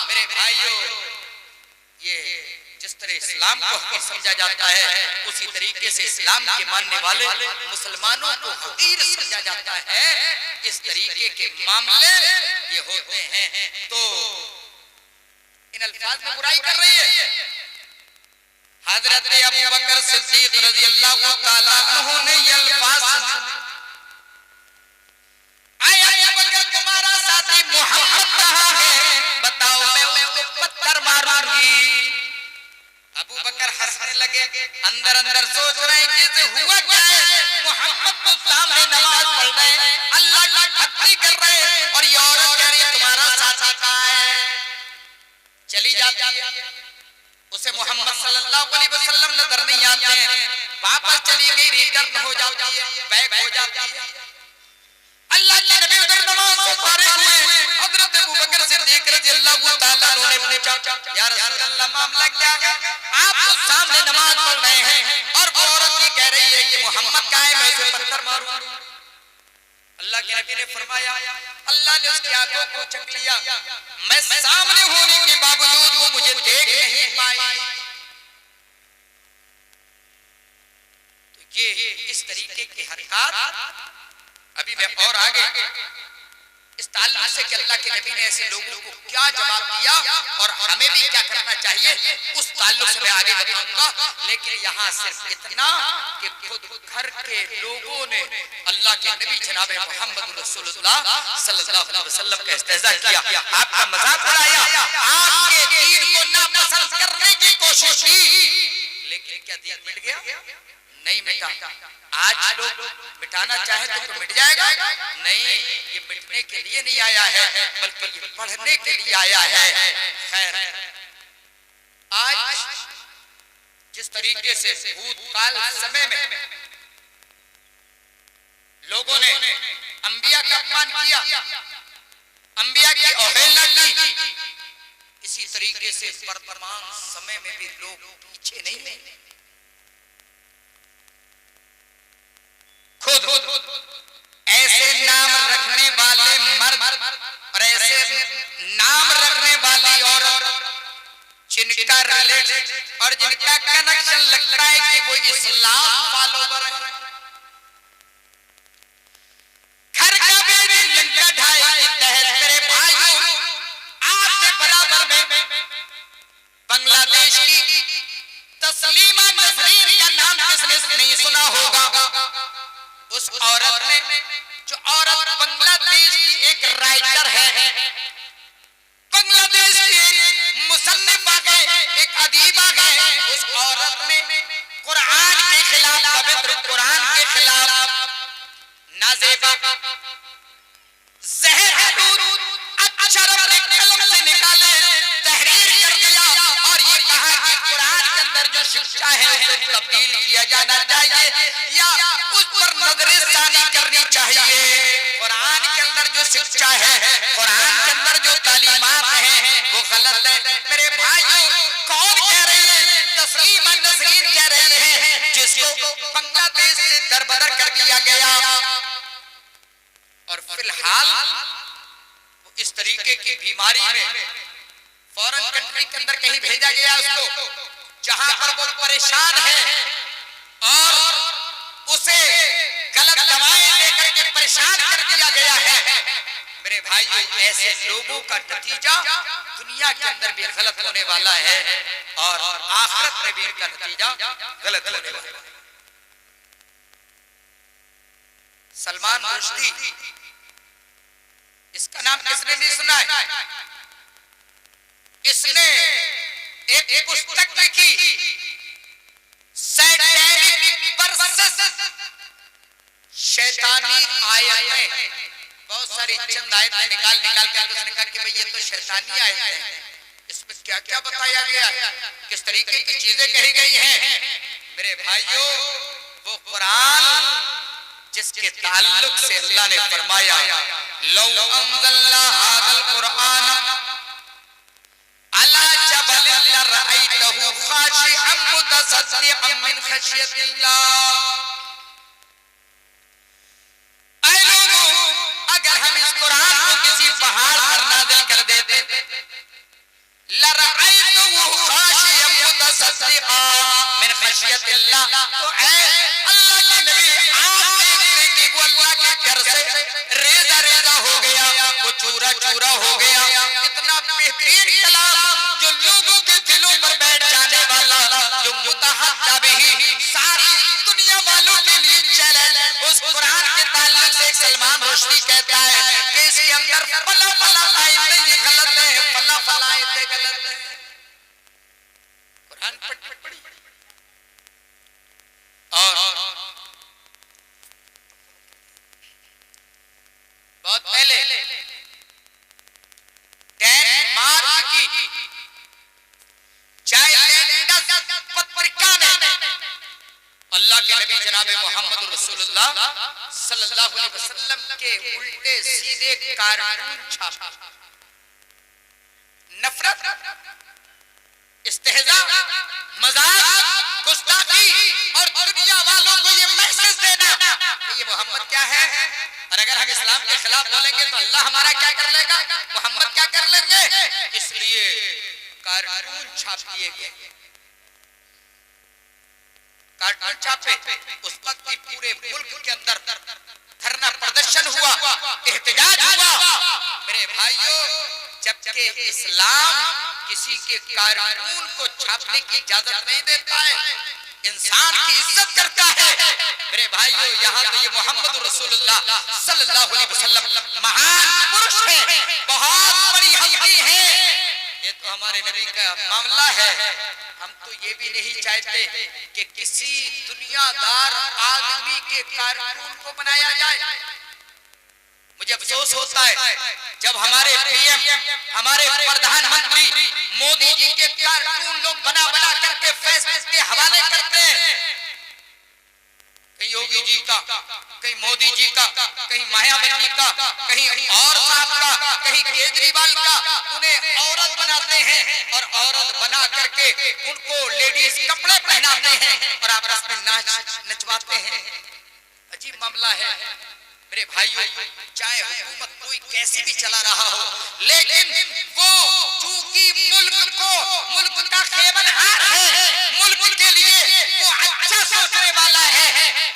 S1: मेरे भाइयों, ये जिस तरह इस्लाम को हकीर समझा जाता है, उसी तरीके से इस्लाम के मानने वाले मुसलमानों को हकीर समझा जाता है। इस तरीके के मामले ये होते हैं। तो इन अल्फाज में बुराई कर रही है। हजरत अबू बकर सिद्दीक रज़ियल्लाहु ताला अन्हु ने ये अल्फाज, आए अबू बकर तुम्हारा साथी मोहम्मद कहाँ है? बताओ मैं उसको पत्थर मारूंगी। अबू बकर हंसने लगे, अंदर अंदर सोच रहे हैं कि हुआ क्या है। मोहम्मद तो सामने नमाज पढ़ रहे हैं, अल्लाह की भक्ति कर रहे हैं, और ये औरत कह रही है तुम्हारा साथी कहाँ है? चली जाती है, उसे मोहम्मद सल्लल्लाहु अलैहि वसल्लम नजर नहीं आते हैं, वापस चली गई, रिटर्न हो जाती है, बैक हो जाती है। अल्लाह के नबी उधर नमाज से फारिग हुए, हजरत अबू बकर सिद्दीक रज़ियल्लाहु ताला अन्हु ने पूछा, या रसूल अल्लाह मामला क्या है? आप तो सामने नमाज पढ़ रहे हैं और औरत ये कह रही है कि मोहम्मद कहाँ है, मैं उसे पत्थर मारूंगा। अल्लाह के नबी ने फरमाया, अल्लाह ने उसकी आंखों को चक लिया, मैं सामने होने के बावजूद वो मुझे देख नहीं पाई। तो ये इस तरीके की हरकत, अभी मैं और आगे इस ताल्लुक से कि अल्लाह के नबी ने ऐसे लोगों को क्या जवाब दिया और हमें भी क्या करना चाहिए, उस ताल्लुक से मैं आगे बताऊंगा। लेकिन यहाँ सिर्फ इतना कि खुद घर के लोगों ने अल्लाह के नबी जनाब मोहम्मद रसूलुल्लाह सल्लल्लाहु अलैहि वसल्लम का इस्तेज़ा किया, आपका मजाक उड़ाया, आपके दीन को नापसंद करने की कोशिश की, लेकिन क्या दीन मिट गया? नहीं मिटा। आज लोग मिटाना चाहे तो मिट जाएगा? नहीं, ये मिटने के लिए नहीं आया है, बल्कि ये पढ़ने के लिए आया है। खैर, आज जिस तरीके से भूतकाल समय में लोगों ने अंबिया का अपमान किया, अंबिया की अवहेलना की, इसी इसी तरीके से वर्तमान समय में भी लोग पीछे नहीं है। खुद ऐसे नाम रखने वाले मर्द और ऐसे नाम रखने वाली औरत जिनका रिलेशन और जिनका कनेक्शन लगता है कि वो इस्लाम फॉलोवर है, घर का बेटी लंका ढाई के तहत मेरे भाइयों आपके बराबर में बांग्लादेश की तस्लीमा नसरीन का नाम किसने नहीं सुना होगा। उस औरत ने, जो औरत बांग्लादेश की एक राइटर है, बांग्लादेश की एक मुसन्निफा है, एक अदीबा है, उस औरत ने कुरान के खिलाफ, पवित्र कुरान के खिलाफ नाज़ेबा ज़हर हदूद अक्षर अपने कलम से निकाले, तहरीर कर दिया और ये कहा कि कुरान के अंदर जो शिक्षा है उसे तब्दील किया जाना चाहिए या उस पर नजरसानी करनी चाहिए। कुरान के अंदर जो शिक्षा है, कुरान के अंदर जो तालीमात है वो गलत है। मेरे भाइयों, कौन कह रहे हैं? तस्लीमा नसरीन कह रहे हैं, जिसको बांग्लादेश से दरबदर कर दिया गया और फिलहाल वो इस तरीके की बीमारी में फॉरेन कंट्री के अंदर कहीं भेजा गया उसको, जहां पर वो परेशान है और उसे गलत दवाएं देकर के परेशान कर दिया गया है। मेरे भाइयों, ऐसे लोगों का नतीजा दुनिया के अंदर भी गलत होने वाला है और आखिरत में भी इनका नतीजा गलत होने वाला है। सलमान रुश्दी, इसका नाम किसने नहीं सुना है? इसने एक पुस्तक लिखी, सैटेनिक वर्सेस शैतानी आयतें। बहुत सारी चंद आयतें निकाल कर उसने कहा कि भाई ये तो शैतानी आयतें हैं, इसमें क्या क्या बताया गया, किस तरीके की चीजें कही गई हैं। मेरे भाइयों, वो कुरान जिसके ताल्लुक से अल्लाह ने फरमाया, लौ अंज़लना हाज़ल कुरान अला जबलिन लरअयतहु खाशिअन मुतसद्दिअन मिन खशियतिल्लाह। ऐ लोगों, अगर हम इस कुरान को किसी पहाड़ पर नाज़िल कर देते, लरअयतहु खाशिअन मुतसद्दिअन मिन खशियतिल्लाह, तो ऐ अल्लाह के नबी आप देखते कि वो अल्लाह के घर से रेजा रेजा हो गया, वो चूरा चूरा हो गया। इतना बेहतरीन कलाम जो लोगों के दिलों पर बैठ जाने वाला, जो मुतहद्दा बिही, सारी दुनिया वालों के लिए चैलेंज, उस कुरान के ताल्लुक से सलमान रुश्दी कहता है कि इसके अंदर फला फला आयतें ये गलत है, फला फला आयतें गलत है। कुरान पढ़ी और बहुत पहले डेनमार्क की चाइल्ड पत्रिका ने अल्लाह के नबी जनाब मोहम्मद रसूलुल्लाह सल्लल्लाहु अलैहि वसल्लम के उल्टे सीधे कार्टून छापा। नफरत, इस्तेहजा, मजाक, गुस्ताखी और दुनिया वालों को ये मैसेज देना कि ये मोहम्मद क्या है, और अगर हम इस्लाम के खिलाफ बोलेंगे तो अल्लाह हमारा क्या कर लेगा, मोहम्मद क्या कर लेंगे। इसलिए कार्टून छाप दिए गए, कार्टून छापे। उस वक्त भी पूरे मुल्क के अंदर धरना प्रदर्शन हुआ, एहतजाज हुआ। मेरे भाइयों, जबकि इस्लाम किसी के कार्टून को छापने की इजाजत नहीं देता है, इंसान की इज्जत करता है। मेरे भाइयों, यहाँ तो ये मोहम्मद रसूलुल्लाह सल्लल्लाहु अलैहि वसल्लम महान पुरुष हैं, बहुत बड़ी हस्ती हैं। ये तो हमारे नबी का मामला है। हम तो ये भी नहीं चाहते कि किसी दुनियादार आदमी के कार्टून को बनाया जाए। मुझे अफसोस होता है जब हमारे पीएम, हमारे प्रधानमंत्री मोदी जी के कार्टून लोग बना बना करके फेसबुक के हवाले करते हैं। कहीं योगी जी का, कहीं मोदी जी का, कहीं मायावती का, कहीं और साहब का, कहीं केजरीवाल का, उन्हें औरत बनाते हैं और औरत बना करके उनको लेडीज कपड़े पहनाते हैं और आपस में नाच नचवाते हैं। अजीब मामला है मेरे भाइयों। चाहे हुकूमत कोई कैसी भी चला रहा हो, लेकिन वो चूंकि मुल्क का खेवनहार है, मुल्क के लिए वो अच्छा सोचने वाला है,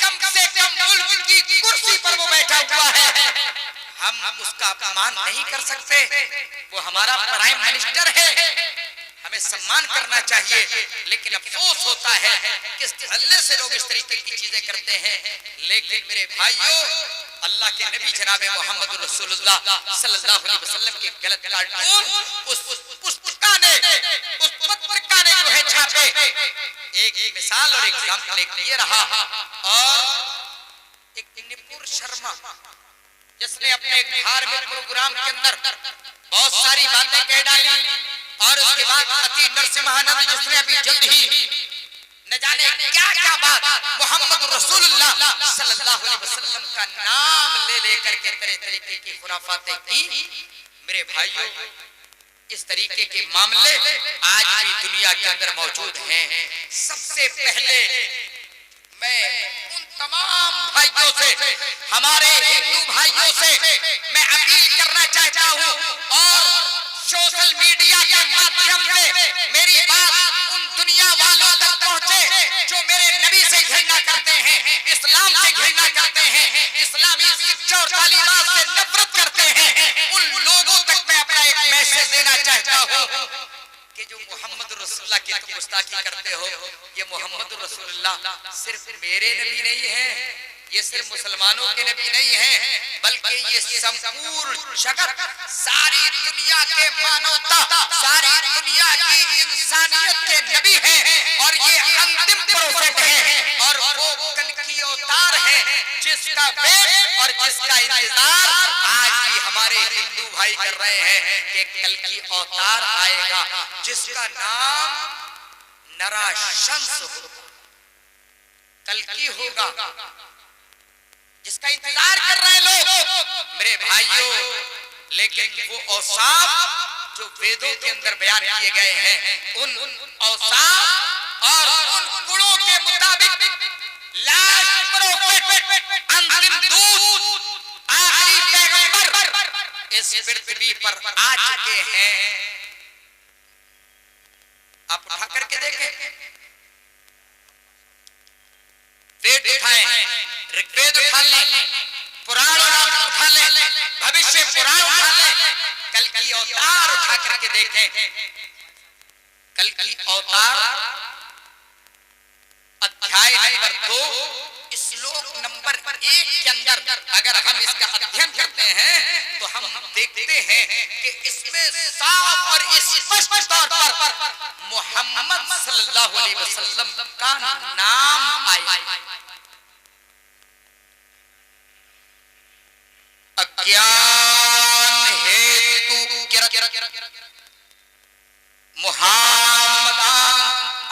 S1: कम से कम मुल्क की कुर्सी पर वो बैठा हुआ है, हम उसका अपमान नहीं कर सकते। वो हमारा प्राइम मिनिस्टर है, हमें सम्मान करना चाहिए। लेकिन अफसोस होता है किस हल्ले से लोग इस तरीके की चीजें करते हैं। लेकिन मेरे भाइयों, अल्लाह के नबी जनाबे मोहम्मद रसूलुल्लाह सल्लल्लाहु अलैहि वसल्लम के गलत कार्टून उस पत्रिका ने जो है छापे, एक मिसाल और एग्जाम्पल एक ये रहा। और एक निपुर शर्मा जिसने अपने धार्मिक प्रोग्राम के अंदर बहुत सारी बातें कह डाली, और उसके बाद अति नरसिम्हानंद जिसने अभी जल्द ही न जाने क्या क्या बात मोहम्मद रसूलुल्लाह सल्लल्लाहु अलैहि वसल्लम का नाम ले लेकर के तरह तरीके की खुराफातें की। मेरे भाइयों, इस तरीके के मामले आज भी दुनिया के अंदर मौजूद हैं। सबसे पहले मैं उन तमाम भाइयों से, हमारे हिंदू भाइयों से मैं अपील करना चाहता हूं, और सोशल मीडिया के माध्यम से मेरी बात उन दुनिया वालों तक पहुंचे जो मेरे नबी से घृणा करते हैं, इस्लाम से घृणा करते हैं, इस्लामी शिक्षा और तालीमात से नफरत करते हैं। उन लोगों तक मैं अपना एक मैसेज देना चाहता हूं कि जो मोहम्मद रसूलुल्लाह की तुम गुस्ताखी करते हो, ये मोहम्मद रसूलुल्लाह सिर्फ मेरे नबी नहीं है, ये सिर्फ मुसलमानों के नबी नहीं है, बल्कि ये संपूर्ण जगत, सारी दुनिया के मानवता, सारी दुनिया की इंसानियत के नबी हैं, और ये अंतिम प्रोफेट हैं, और वो कल की अवतार हैं जिसका वेट और जिसका इंतजार आज भी हमारे हिंदू भाई कर रहे हैं कि कल की अवतार आएगा जिसका नाम नराशंस होगा, कल की होगा, जिसका इंतजार कर रहे हैं लोग मेरे भाइयों। लेकिन वो औसाफ जो वेदों के अंदर बयान किए गए हैं, उन औसाफ और उन गुणों के मुताबिक लास्ट प्रोफेट, अंतिम दूत, आखिरी पैगंबर इस पृथ्वी पर आ चुके हैं। आप उठा करके देखें, वेद उठाएं, ऋग्वेद उठा लें, पुराण उठा लें, भविष्य पुराण उठा लें, कल की अवतार उठा करके देखें। कल की अवतार अध्याय नंबर 2 श्लोक नंबर 1 के अंदर अगर हम इसका अध्ययन करते हैं तो हम देखते हैं कि इसमें साफ और स्पष्ट तौर पर मोहम्मद सल्लल्लाहु अलैहि वसल्लम का नाम आया। अज्ञान हेतु मुहम्मदान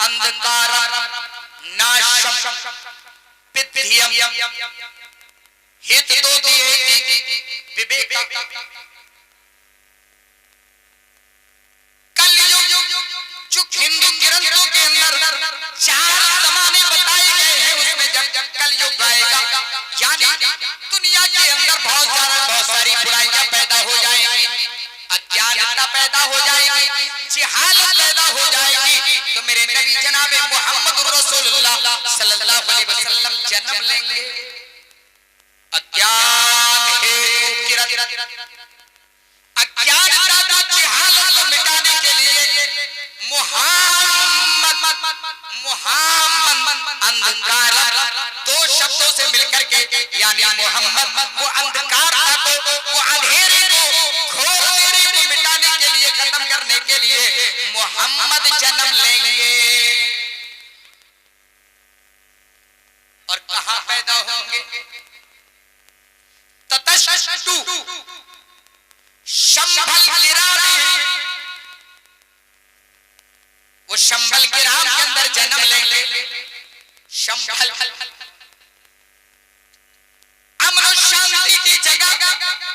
S1: अंधकार नाशम पित्यम हित दो दिए विवेक। कलयुग जो हिंदू ग्रंथों के अंदर 4 जमाने बताए गए हैं, उसमें जब कलयुग आएगा यानी दुनिया के अंदर बहुत सारी बुराइयां पैदा हो जाएंगी, अज्ञानता पैदा हो जाएगी, जिहालत पैदा हो जाएगी, तो मेरे नबी जनाबे मोहम्मद रसूलुल्लाह सल्लल्लाहु अलैहि वसल्लम जन्म लेंगे। अज्ञान अज्ञानता को, जिहालत को मिटाने के लिए मुहम्मद अंधकार 2 शब्दों से मिलकर के यानी मोहम्मद वो अंधकार को, वो अंधेरे को, घोर अंधेरे को मिटाने के लिए, खत्म करने के लिए मोहम्मद जन्म लेंगे। और कहां पैदा होंगे? ततस्तु शंभल गिराम, वो शंभल गिराम के अंदर जन्म लेंगे। शंभल अमन और शांति की की जगह,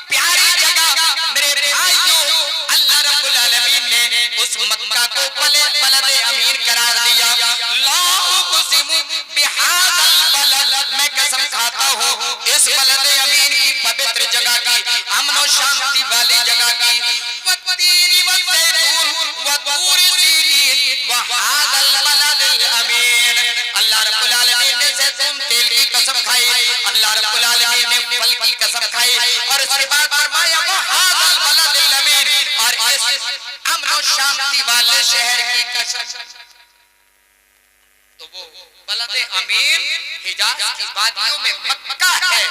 S1: प्यारी जगह मेरे भाइयों, अल्लाह रब्बुल आलमीन ने उस मक्का को बलद अमीन करार दिया। ला उक़सिमु बिहाज़ल बलद, मैं कसम खाता हूँ इस बलद अमीन की पवित्र जगह की, अमन और शांति वाली जगह की, वत्तीन वज़ैतून वतूर सीनीन वहाज़ल बलदिल अमीन। अल्लाह रब्बुल आलमीन ने ज़ैतून तेल की कसम खाई, अल्लाह रब्बुल आलमीन ने फल की कसम खाई, और इसके बाद फरमाया वहाज़ल बलदिल अमीन, और इस अमन और शांति वाले शहर की कसम। तो वो बलद अमीन हिजाज की वादियों में मक्का है,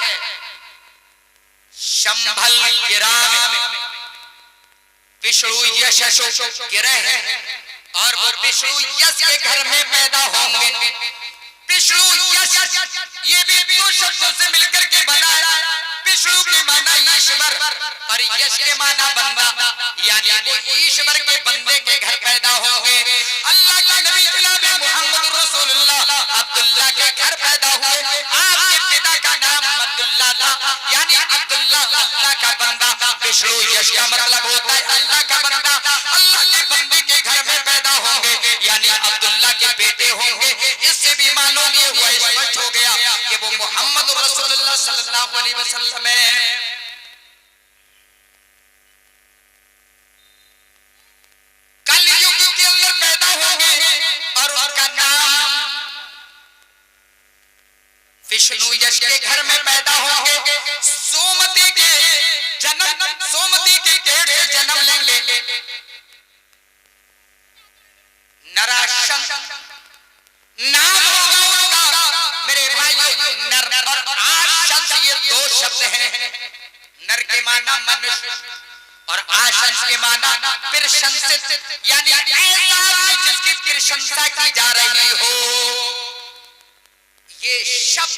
S1: शंभल गिराम विष्णु यश गिरह है, और वो विष्णु यश के घर में पैदा होंगे। विष्णु यश ये भी दो शब्दों से मिलकर के बना है। विष्णु के माना ईश्वर और यश के माना बंदा, यानी वो ईश्वर के बंदे के घर पैदा होंगे। अल्लाह के नबी जनाब मोहम्मद रसूलुल्लाह अब्दुल्ला के घर पैदा हुए। आपके पिता का नाम अब्दुल्ला था, यानी अब्दुल्ला अल्लाह का बंदा। विष्णु यश का मतलब होता है अल्लाह का बंदा। अल्लाह के बंदे के घर में पैदा होंगे, यानी अब्दुल्ला के बेटे होंगे। इससे भी मालूम ये हुआ, स्पष्ट हो गया कि वो मोहम्मद रसूलुल्लाह सल्लल्लाहु अलैहि वसल्लम है। कलयुग के अंदर पैदा होंगे और उनका नाम विष्णु यश के घर में पैदा होंगे। सोमती के जन्म, सोमती के पेट से जन्म लेंगे। नराशन नाम होगा उनका। मेरे भाइयों, नर और आशंस ये दो शब्द हैं। नर के माना मनुष्य और आशंस के माना प्रशंसित, यानी ऐसा आदमी जिसकी प्रशंसा की जा रही हो। ये शब्द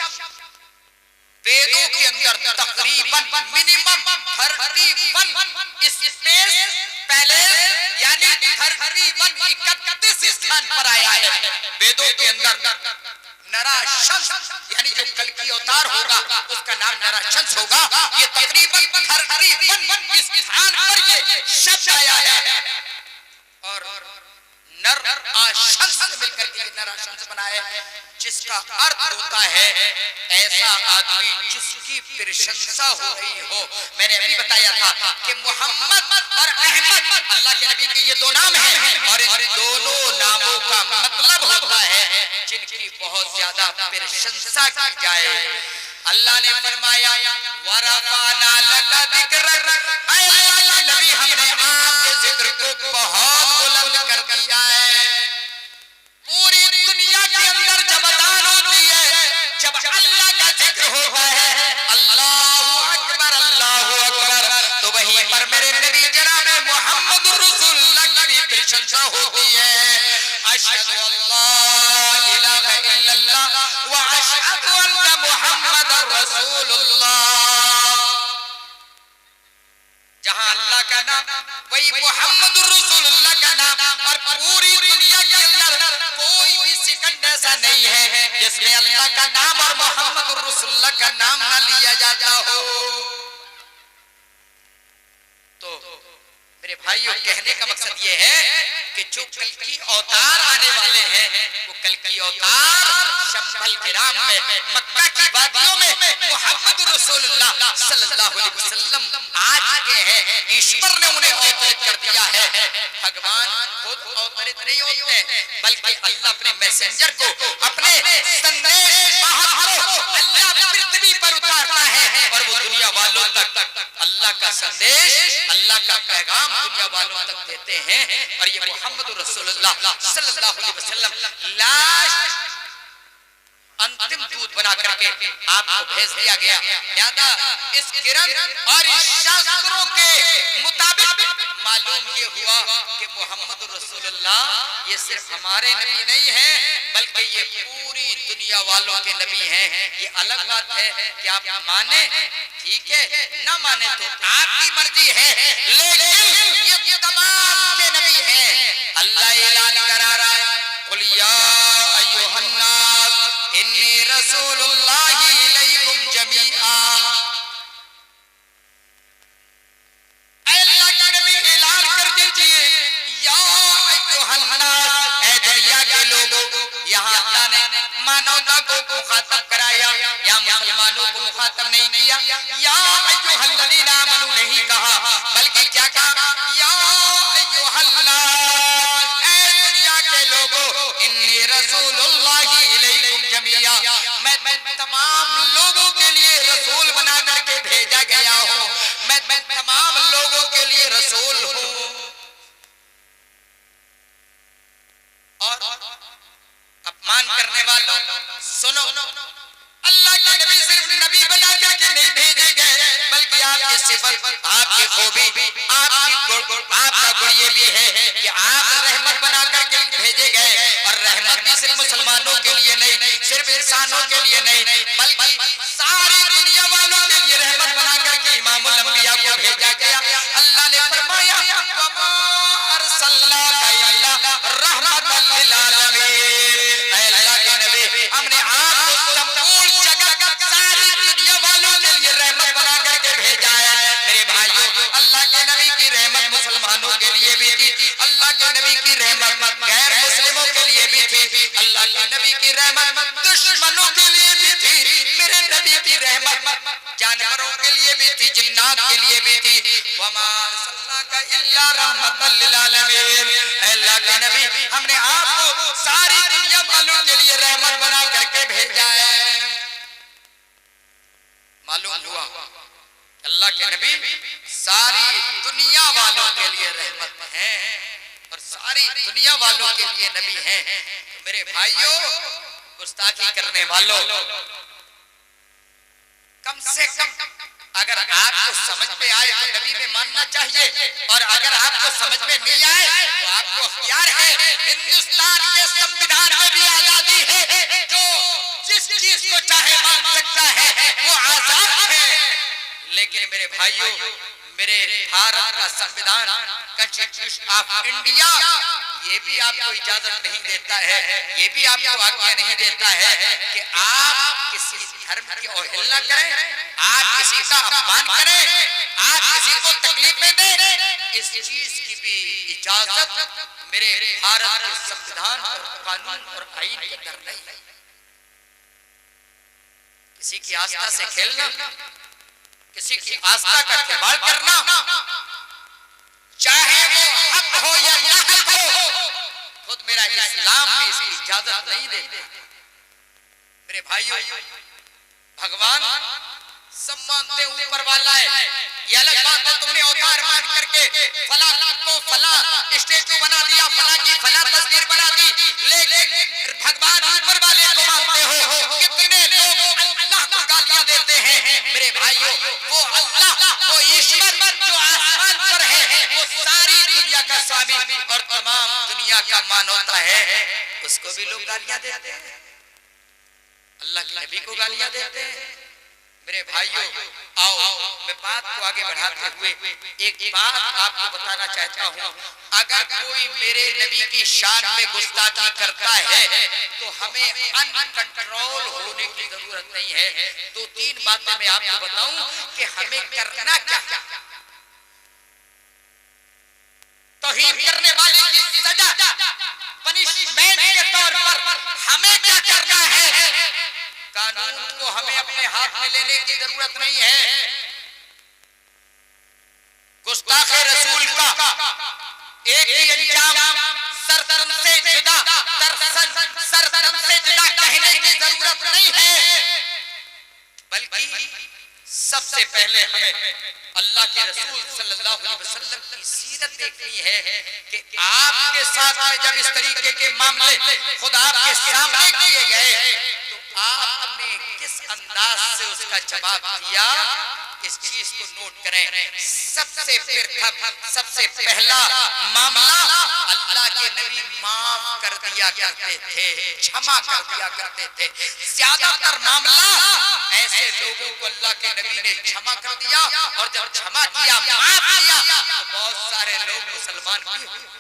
S1: वेदों के अंदर तकरीबन मिनिमम 31 स्पेस पहले, यानी तकरीबन 31 स्थान पर आया है वेदों के अंदर। नराशंस यानी जो कल की अवतार होगा उसका नाम नराशंस होगा। ये तकरीबन 31 स्थान पर ये शब्द आया है, और नर आशंस मिलकर के नराशंस बनाया है, जिसका अर्थ होता है ऐसा आदमी जिसकी प्रशंसा हो रही हो। मैंने अभी बताया था कि मोहम्मद और अहमद अल्लाह के नबी के ये दो नाम हैं, और इन दोनों नामों का मतलब होता है जिनकी बहुत ज्यादा प्रशंसा की जाए। अल्लाह ने फरमाया वरफाना लका जिक्रक, ऐ अल्लाह के नबी हमने आपके जिक्र को बहुत बुलंद कर दिया है। पूरी दुनिया के अंदर जब अज़ान होती है, जब अल्लाह का जिक्र होता है, अल्लाहु अकबर, तो वहीं पर मेरे नबी जनाब मोहम्मद रसूलुल्लाह की भी प्रशंसा होती है। अशहदु अल्ला इलाहा इल्लल्लाह व अशहदु अन्ना मुहम्मदर रसूलुल्लाह। जहां अल्लाह का नाम, वही मोहम्मद रसूलुल्लाह का नाम, और पूरी दुनिया के अंदर कोई भी सेकंड ऐसा नहीं है जिसमें अल्लाह का नाम और मोहम्मद रसूलुल्लाह का नाम ना लिया जाता हो। तो मेरे भाइयों, कहने का मकसद ये है कि जो कल की अवतार आने वाले हैं, वो कल की अवतार शंभल गिराम में, मक्का की वादियों में मोहम्मद रसूलुल्लाह सल्लल्लाहु अलैहि वसल्लम आ चुके हैं। ईश्वर ने उन्हें अवतरित कर दिया है। भगवान खुद अवतरित नहीं होते, बल्कि अल्लाह अपने मैसेंजर को, अपने संदेश वाहक को अल्लाह पृथ्वी पर उतारता है, और वो दुनिया वालों तक अल्लाह का संदेश, अल्लाह का पैगाम दुनिया वालों तक देते हैं। और ये मोहम्मद रसूलुल्लाह सल्लल्लाहु अलैहि वसल्लम लास्ट अंतिम दूत बना करके आपको भेज दिया गया। यादा इस किरण और इस शास्त्रों के मुताबिक मालूम ये हुआ कि मोहम्मद रसूलुल्लाह ये सिर्फ हमारे नबी नहीं हैं, बल्कि ये पूरी दुनिया वालों के नबी हैं। ये अलग बात है कि आप माने, ठीक है, ना माने तो आपकी मर्जी है, लेकिन ये तमाम के नबी हैं। अल्लाह ऐलान करा रहा है, कुल या अय्युहन नास इन्नी रसूलुल्लाहि इलैकुम जमीआ। उम्मत को मुखातब कराया, या मुसलमानों को मुखातब नहीं किया, या अय्युहल्लज़ीना आमनू नहीं कहा, बल्कि क्या कहा, या अय्युहन्नास, ऐ दुनिया के लोगों, इन्नी रसूलुल्लाहि इलैकुम जमीआ, मैं तमाम लोगों के लिए रसूल बना करके भेजा गया हूँ, मैं तमाम लोगों के लिए रसूल हूँ। और अपमान करने वालों सुनो, अल्लाह के नबी सिर्फ नबी बना करके नहीं भेजे गए, बल्कि आपकी सिफत, आपकी खूबी, आपका गुण ये भी है कि आप रहमत बना करके भेजे गए। और रहमत भी सिर्फ मुसलमानों के लिए नहीं, सिर्फ इंसानों के लिए नहीं, बल्कि सारी दुनिया वालों के लिए रहमत बना करके इमामुल अंबिया को भेजा गया। अल्लाह ने फरमाया, वमा अरसलनाका इल्ला रहमतल लिल आलमीन, ऐ अल्लाह के नबी, हमने आपको संपूर्ण जगत, सारी दुनिया वालों के लिए रहमत बना करके भेजा है। मेरे भाइयों, अल्लाह के नबी की रहमत मुसलमानों के लिए भी थी, अल्लाह के नबी की रहमत गैर मुस्लिमों के लिए भी थी, अल्लाह के नबी की रहमत दुश्मनों के लिए भी थी, मेरे नबी की रहमत जानवरों के लिए भी थी, जिन्नात के लिए भी थी। वमा अरसलनाका इल्ला रहमतल लिल आलमीन, अल्लाह के नबी, हमने आपको सारी दुनिया वालों के लिए रहमत बना करके भेजा है। मालूम हुआ अल्लाह के नबी सारी दुनिया वालों के लिए रहमत हैं और सारी दुनिया वालों के लिए नबी हैं। तो मेरे भाइयों, गुस्ताखी करने वालों, कम से कम अगर आपको समझ में आए तो नबी में मानना चाहिए, और अगर आपको समझ में नहीं आए तो आपको अख्तियार है। हिंदुस्तान के संविधान में भी आजादी है, जो जिस चीज को चाहे मान सकता है, वो आजाद है। लेकिन मेरे भाइयों, मेरे भारत का संविधान, कॉन्स्टिट्यूशन ऑफ इंडिया, ये भी आपको इजाजत नहीं देता है, ये भी आपको आज्ञा नहीं देता है कि आप किसी धर्म की अवहेलना करें, आप किसी का अपमान करें, आप किसी को तकलीफें दें। इस चीज की भी इजाजत मेरे भारत के संविधान और कानून और आईन के अंदर नहीं। किसी की आस्था से खेलना, किसी की आस्था का खिलवाड़ करना, चाहे वो हक हो या नाहक हो, खुद मेरा इस्लाम भी इसकी इजाजत नहीं देता। मेरे भाइयों, भगवान सब मानते ऊपर वाला है, ये अलग बात है तुमने अवतार मान करके फला को फला स्टेचू बना दिया, फला की फला तस्वीर बना दी, लेकिन भगवान ऊपर वाले को मानते हो। कितने लोग अल्लाह को गालियां देते हैं। मेरे भाइयों, वो अल्लाह, वो ईश्वर जो आसमान पर है, वो सारी दुनिया का स्वामी और तमाम दुनिया का मानवता है, उसको भी लोग गालियां देते हैं, अल्लाह के नबी को गालियां देते हैं। मेरे भाइयों, आओ मैं बात को आगे बढ़ाते हुए एक बात आपको बताना चाहता हूँ। अगर कोई मेरे नबी की शान में गुस्ताखी करता है तो हमें अनकंट्रोल होने की जरूरत नहीं है। दो तीन बातें मैं आपको बताऊं कि हमें करना क्या। तौहीद करने वाले की सजा, पनिशमेंट के तौर पर हमें क्या करना है। कानून को हमें अपने हाथ में लेने की जरूरत नहीं है। गुस्ताखे रसूल का एक ही अंजाम, सरतन से जुदा, सरतन से जुदा कहने की जरूरत नहीं है, बल्कि सबसे पहले हमें अल्लाह के रसूल सल्लल्लाहु अलैहि वसल्लम की सीरत देखनी है कि आपके साथ में जब इस तरीके के मामले खुद आपके सामने किए गए तो आपने किस अंदाज से उसका जवाब दिया। इस चीज को नोट करें। सबसे सबसे पहला मामला, अल्लाह के नबी माफ कर दिया करते थे, क्षमा कर दिया करते थे। ज्यादातर मामला ऐसे लोगों को अल्लाह के नबी ने क्षमा कर दिया, और जब क्षमा किया, माफ किया, तो बहुत सारे लोग मुसलमान भी हुए।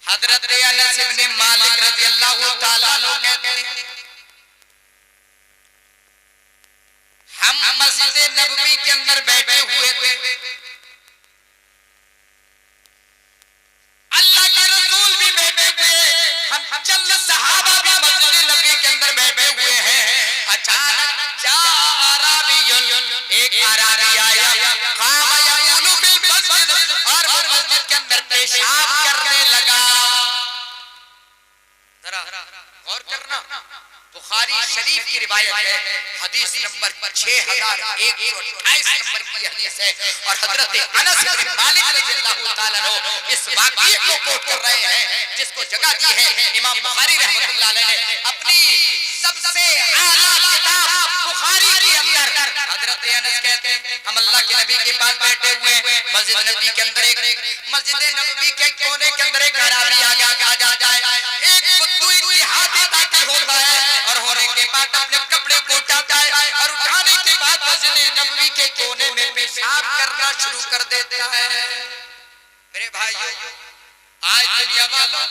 S1: हजरत अनस इब्ने मालिक रज़ियल्लाहु ताला अन्हु कहते हैं, हम मस्जिद नबवी के अंदर बैठे हुए थे, अल्लाह के रसूल भी बैठे थे, हम चल बुखारी शरीफ की रिवायत है, हदीस नंबर 6128 नंबर की हदीस है। और हजरत अनस इब्न मालिक रज़ियल्लाहु ताला अन्हु इस वाक़ये को कोट कर रहे हैं, जिसको जगह दी है इमाम बुखारी रहमतुल्लाह अलैह ने अपनी सबसे आला किताब बुखारी के अंदर। हजरत अनस कहते हैं हम अल्लाह के नबी के पास बैठे हुए मस्जिद नबी के अंदर, एक मस्जिद नबी के कोने के अंदर एक अराबी आ जाता है, एक बुद्धू इत्तिहादी ताकि होता है और होने के बाद अपने कपड़े को उठाता है और उठाने के बाद मस्जिद नबी के कोने में पेशाब करना शुरू कर देता है। मेरे भाइयों, आज दुनिया वालों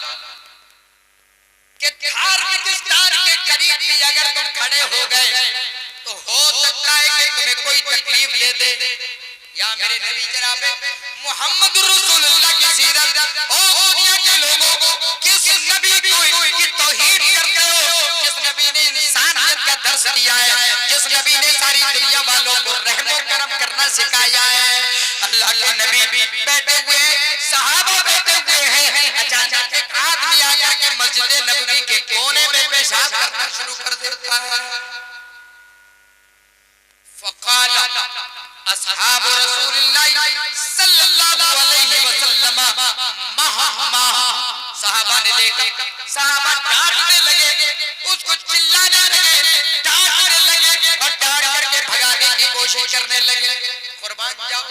S1: के धार्मिक स्थान के करीब भी अगर तुम खड़े हो गए तो हो सकता है कि तुम्हें कोई तकलीफ दे दे। या मेरे नबी जनाब मोहम्मद रसूलुल्लाह की सीरत, ओ दुनिया के लोगों, किस नबी की तौहीद करते हो, जिस नबी ने इंसानियत का दर्स दिया है, जिस नबी ने सारी दुनिया वालों को रहम और करम करना सिखाया है। अल्लाह के नबी बैठे हुए, सहाबा बैठे हुए हैं, अचानक एक आदमी आकर के मस्जिद नबवी के कोने में पेशाब करना शुरू कर देता है। फक़ाल अस्हाब रसूलिल्लाह सल्लल्लाहु अलैहि वसल्लम महमा, सहाबा ने देखा, सहाबा डांटने लगे, उसको चिल्लाने लगे, डांटने लगे और डांट करके भगाने की कोशिश करने लगे। कुर्बान जाओ,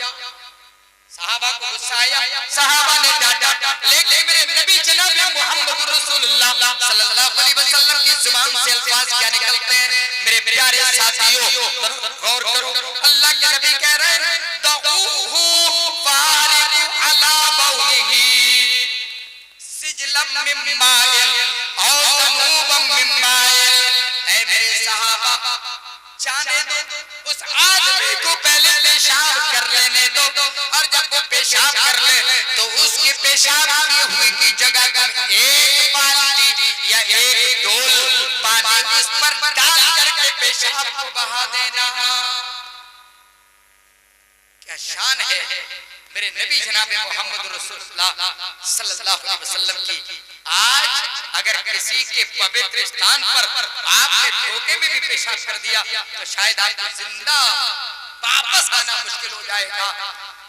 S1: सहाबा को गुस्सा आया, सहाबा ने डांटा, लेकिन मेरे नबी जनाब मोहम्मद रसूलुल्लाह सल्लल्लाहु अलैहि वसल्लम की जुबान से अल्फाज क्या निकलते हैं। मेरे प्यारे साथियों, गौर करो, अल्लाह के नबी कह रहे हैं दऊहु फारिकु अला बौलिही सिजलम मिन माइल औ तनूबम मिन माइल। ऐ मेरे सहाबा, जाने दो उस आदमी को पहले पेशाब कर लेने दो, और जब वो पेशाब कर ले तो उसकी पेशाब की हुई की जगह का एक बाल्टी या एक डोल पानी उस पर डाल करके पेशाब को बहा देना। क्या शान है मेरे नबी जनाब मोहम्मद रसूलुल्लाह सल्लल्लाहु अलैहि वसल्लम की। आज अगर किसी के पवित्र स्थान पर आपने धोखे में भी पेशाब कर दिया तो शायद आपको जिंदा वापस आना मुश्किल हो जाएगा,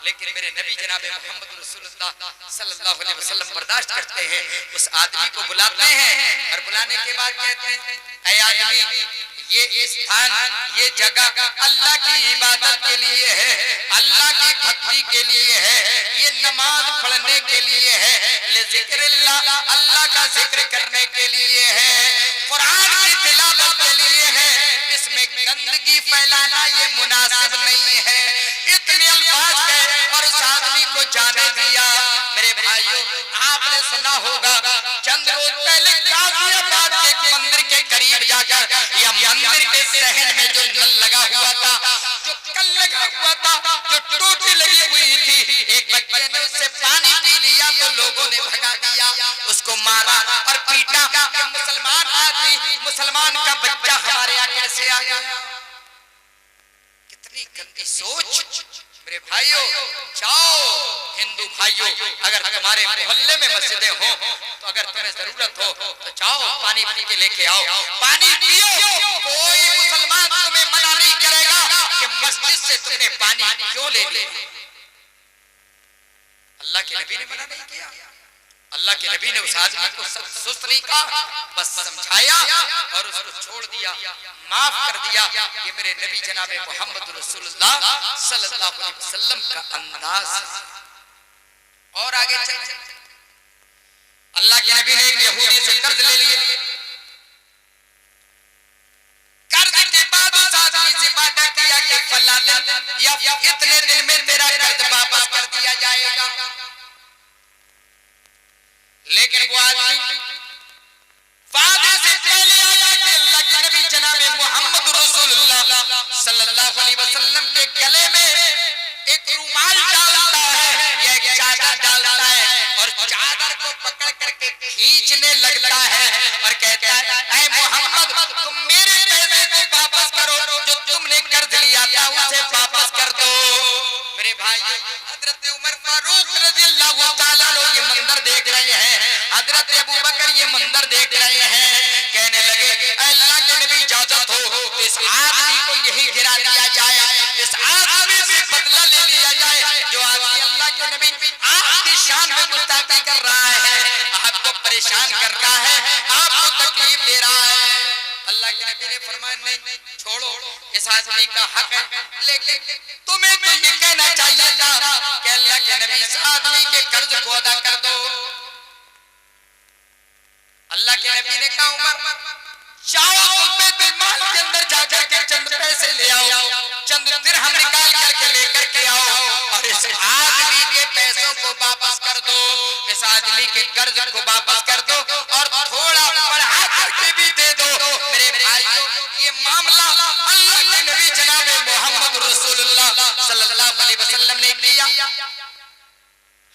S1: लेकिन मेरे नबी जनाब मोहम्मद रसूलुल्लाह सल्लल्लाहु अलैहि वसल्लम बर्दाश्त करते हैं। उस आदमी को बुलाते हैं और बुलाने के बाद कहते हैं ऐ आदमी, ये स्थान, ये जगह अल्लाह की इबादत के लिए है, अल्लाह की भक्ति के लिए है, ये नमाज पढ़ने के लिए है, ले जिक्रिल्लाह, अल्लाह का जिक्र करने के लिए है, कुरान की तिलावत के लिए है, इसमें गंदगी फैलाना ये मुनासिब नहीं है। इतने अल्फाज कहे और उस आदमी को जाने दिया। मेरे भाइयों, आपने सुना होगा चंद रोज पहले गाजियाबाद के एक मंदिर के करीब जाकर या मंदिर के सहन में जो नल लगा हुआ था, जो कल लगा हुआ था, जो टोटी लगी हुई थी, एक बच्चे ने उससे पानी पी लिया तो लोगों ने भगा दिया, उसको मारा और पीटा कि मुसलमान आदमी, मुसलमान का बच्चा हमारे यहाँ कैसे आ गया। कितनी गंदी सोच। मेरे भाइयों, जाओ हिंदू भाइयों, अगर तुम्हारे मोहल्ले में मस्जिदें हो तो अगर तुम्हें जरूरत हो तो जाओ पानी पी के लेके आओ, पानी पियो। कोई मुसलमान तुम्हें मना नहीं करेगा कि मस्जिद से तुमने पानी क्यों ले लिया। अल्लाह के नबी ने मना नहीं किया, अल्लाह के नबी ने उस आदमी को सुस्त नहीं कहा, बस समझाया और उसको छोड़ दिया, माफ कर दिया। ये मेरे नबी जनाब मोहम्मद रसूलुल्लाह सल्लल्लाहु अलैहि वसल्लम का अंदाज। और आगे चल, अल्लाह के नबी ने एक यहूदी से कर्ज ले लिया, कर्ज के बाद उस आदमी से वादा किया कि फला दिन या इतने दिन में तेरा कर्ज वापस कर दिया जाएगा, लेकिन वो आदमी वादे से पहले आया कि अल्लाह के नबी जनाब मोहम्मद रसूलुल्लाह सल्लल्लाहु अलैहि वसल्लम के गले में एक रुमाल डालता है या एक चादर डालता है और चादर को पकड़ करके खींचने लगता है और कहता है ऐ मोहम्मद, तुम मेरे पैसे को वापस करो, जो तुमने कर्ज लिया था उसे वापस कर दो। मेरे भाई, हजरत उमर फारूक रज़ियल्लाहु ताला अन्हु ये मंजर देख रहे हैं, हजरत अबू बकर ये मंजर देख रहे हैं, कहने लगे अल्लाह के नबी परेशान कर रहा है, आपको तकलीफ दे रहा है। अल्लाह के नबी ने फरमाया नहीं, छोड़ो, इस आदमी का हक है, लेकिन तुम्हें तो ये कहना चाहिए था कि अल्लाह के नबी इस आदमी के कर्ज को अदा कर दो। अल्लाह के नबी ने कहा उमर जाओ बैतुल माल के अंदर जाकर के चंद पैसे ले आओ, चंद दिरहम निकाल करके लेकर के आओ और इस आदमी के पैसों को वापस कर दो, इस आदमी के कर्ज को वापस कर दो और थोड़ा बढ़ा करके भी दे दो। मेरे भाइयों, ये मामला अल्लाह के नबी जनाब मोहम्मद रसूलुल्लाह सल्लल्लाहु अलैहि वसल्लम ने किया।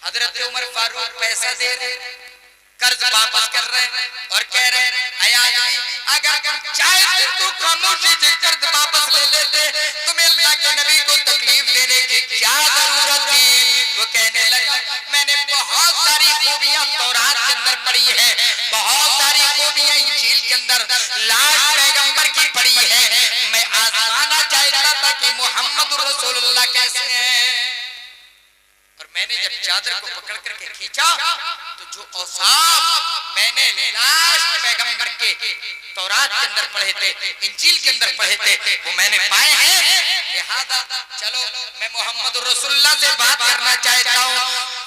S1: हजरत उमर फारूक पैसा दे रहे, कर्ज वापस कर रहे हैं और कह रहे हैं अगर तुम चाहते तो खामोशी से कर्ज वापस ले लेते, तुम्हें अल्लाह के नबी को तकलीफ देने की क्या जरूरत थी। वो कहने लगा मैंने बहुत सारी खूबियां तौरात के अंदर पढ़ी है, बहुत सारी खूबियां इंजील के अंदर लास्ट पैगंबर की पढ़ी है, मैं आजमाना चाहता था कि मोहम्मद रसूलुल्लाह कैसे हैं। और मैंने जब चादर को पकड़ करके खींचा तो जो औसाफ मैंने लास्ट पैगंबर के तौरात के अंदर पढ़े थे, इंजील के अंदर पढ़े थे, वो मैंने पाए हैं। लिहाजा चलो मैं मोहम्मद रसूलुल्लाह से बात करना चाहता हूँ।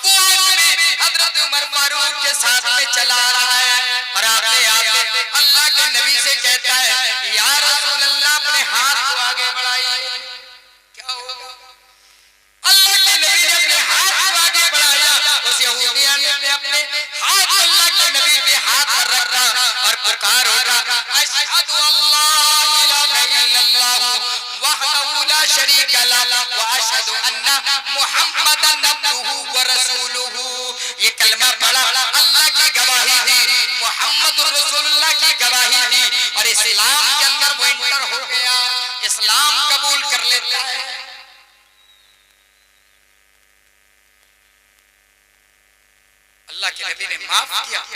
S1: वो आदमी हजरत उमर फारूक के साथ में चला रहा है और आते आते अल्लाह के नबी से कहता है या रसूलल्लाह अपने हाथ को आगे बढ़ाइए। क्या होगा? अल्लाह के नबी ने अपने हाथ को आगे बढ़ाया, उस यहूदिया ने अपने हाथ अल्लाह के नबी पे हाथ पर रखा और पुकार उठा अशहदु अल्ला इलाहा इल्लल्लाह वहदहु ला शरीका लहु व अशहदु अन्ना मुहम्मदन अब्दुहु व रसूलुहु। ये कलमा पढ़ा, अल्लाह की गवाही दी, मोहम्मद रसूलुल्लाह की गवाही दी और इस्लाम के अंदर वो एंटर हो गया, इस्लाम कबूल कर लेता है। अल्लाह के नबी ने माफ किया,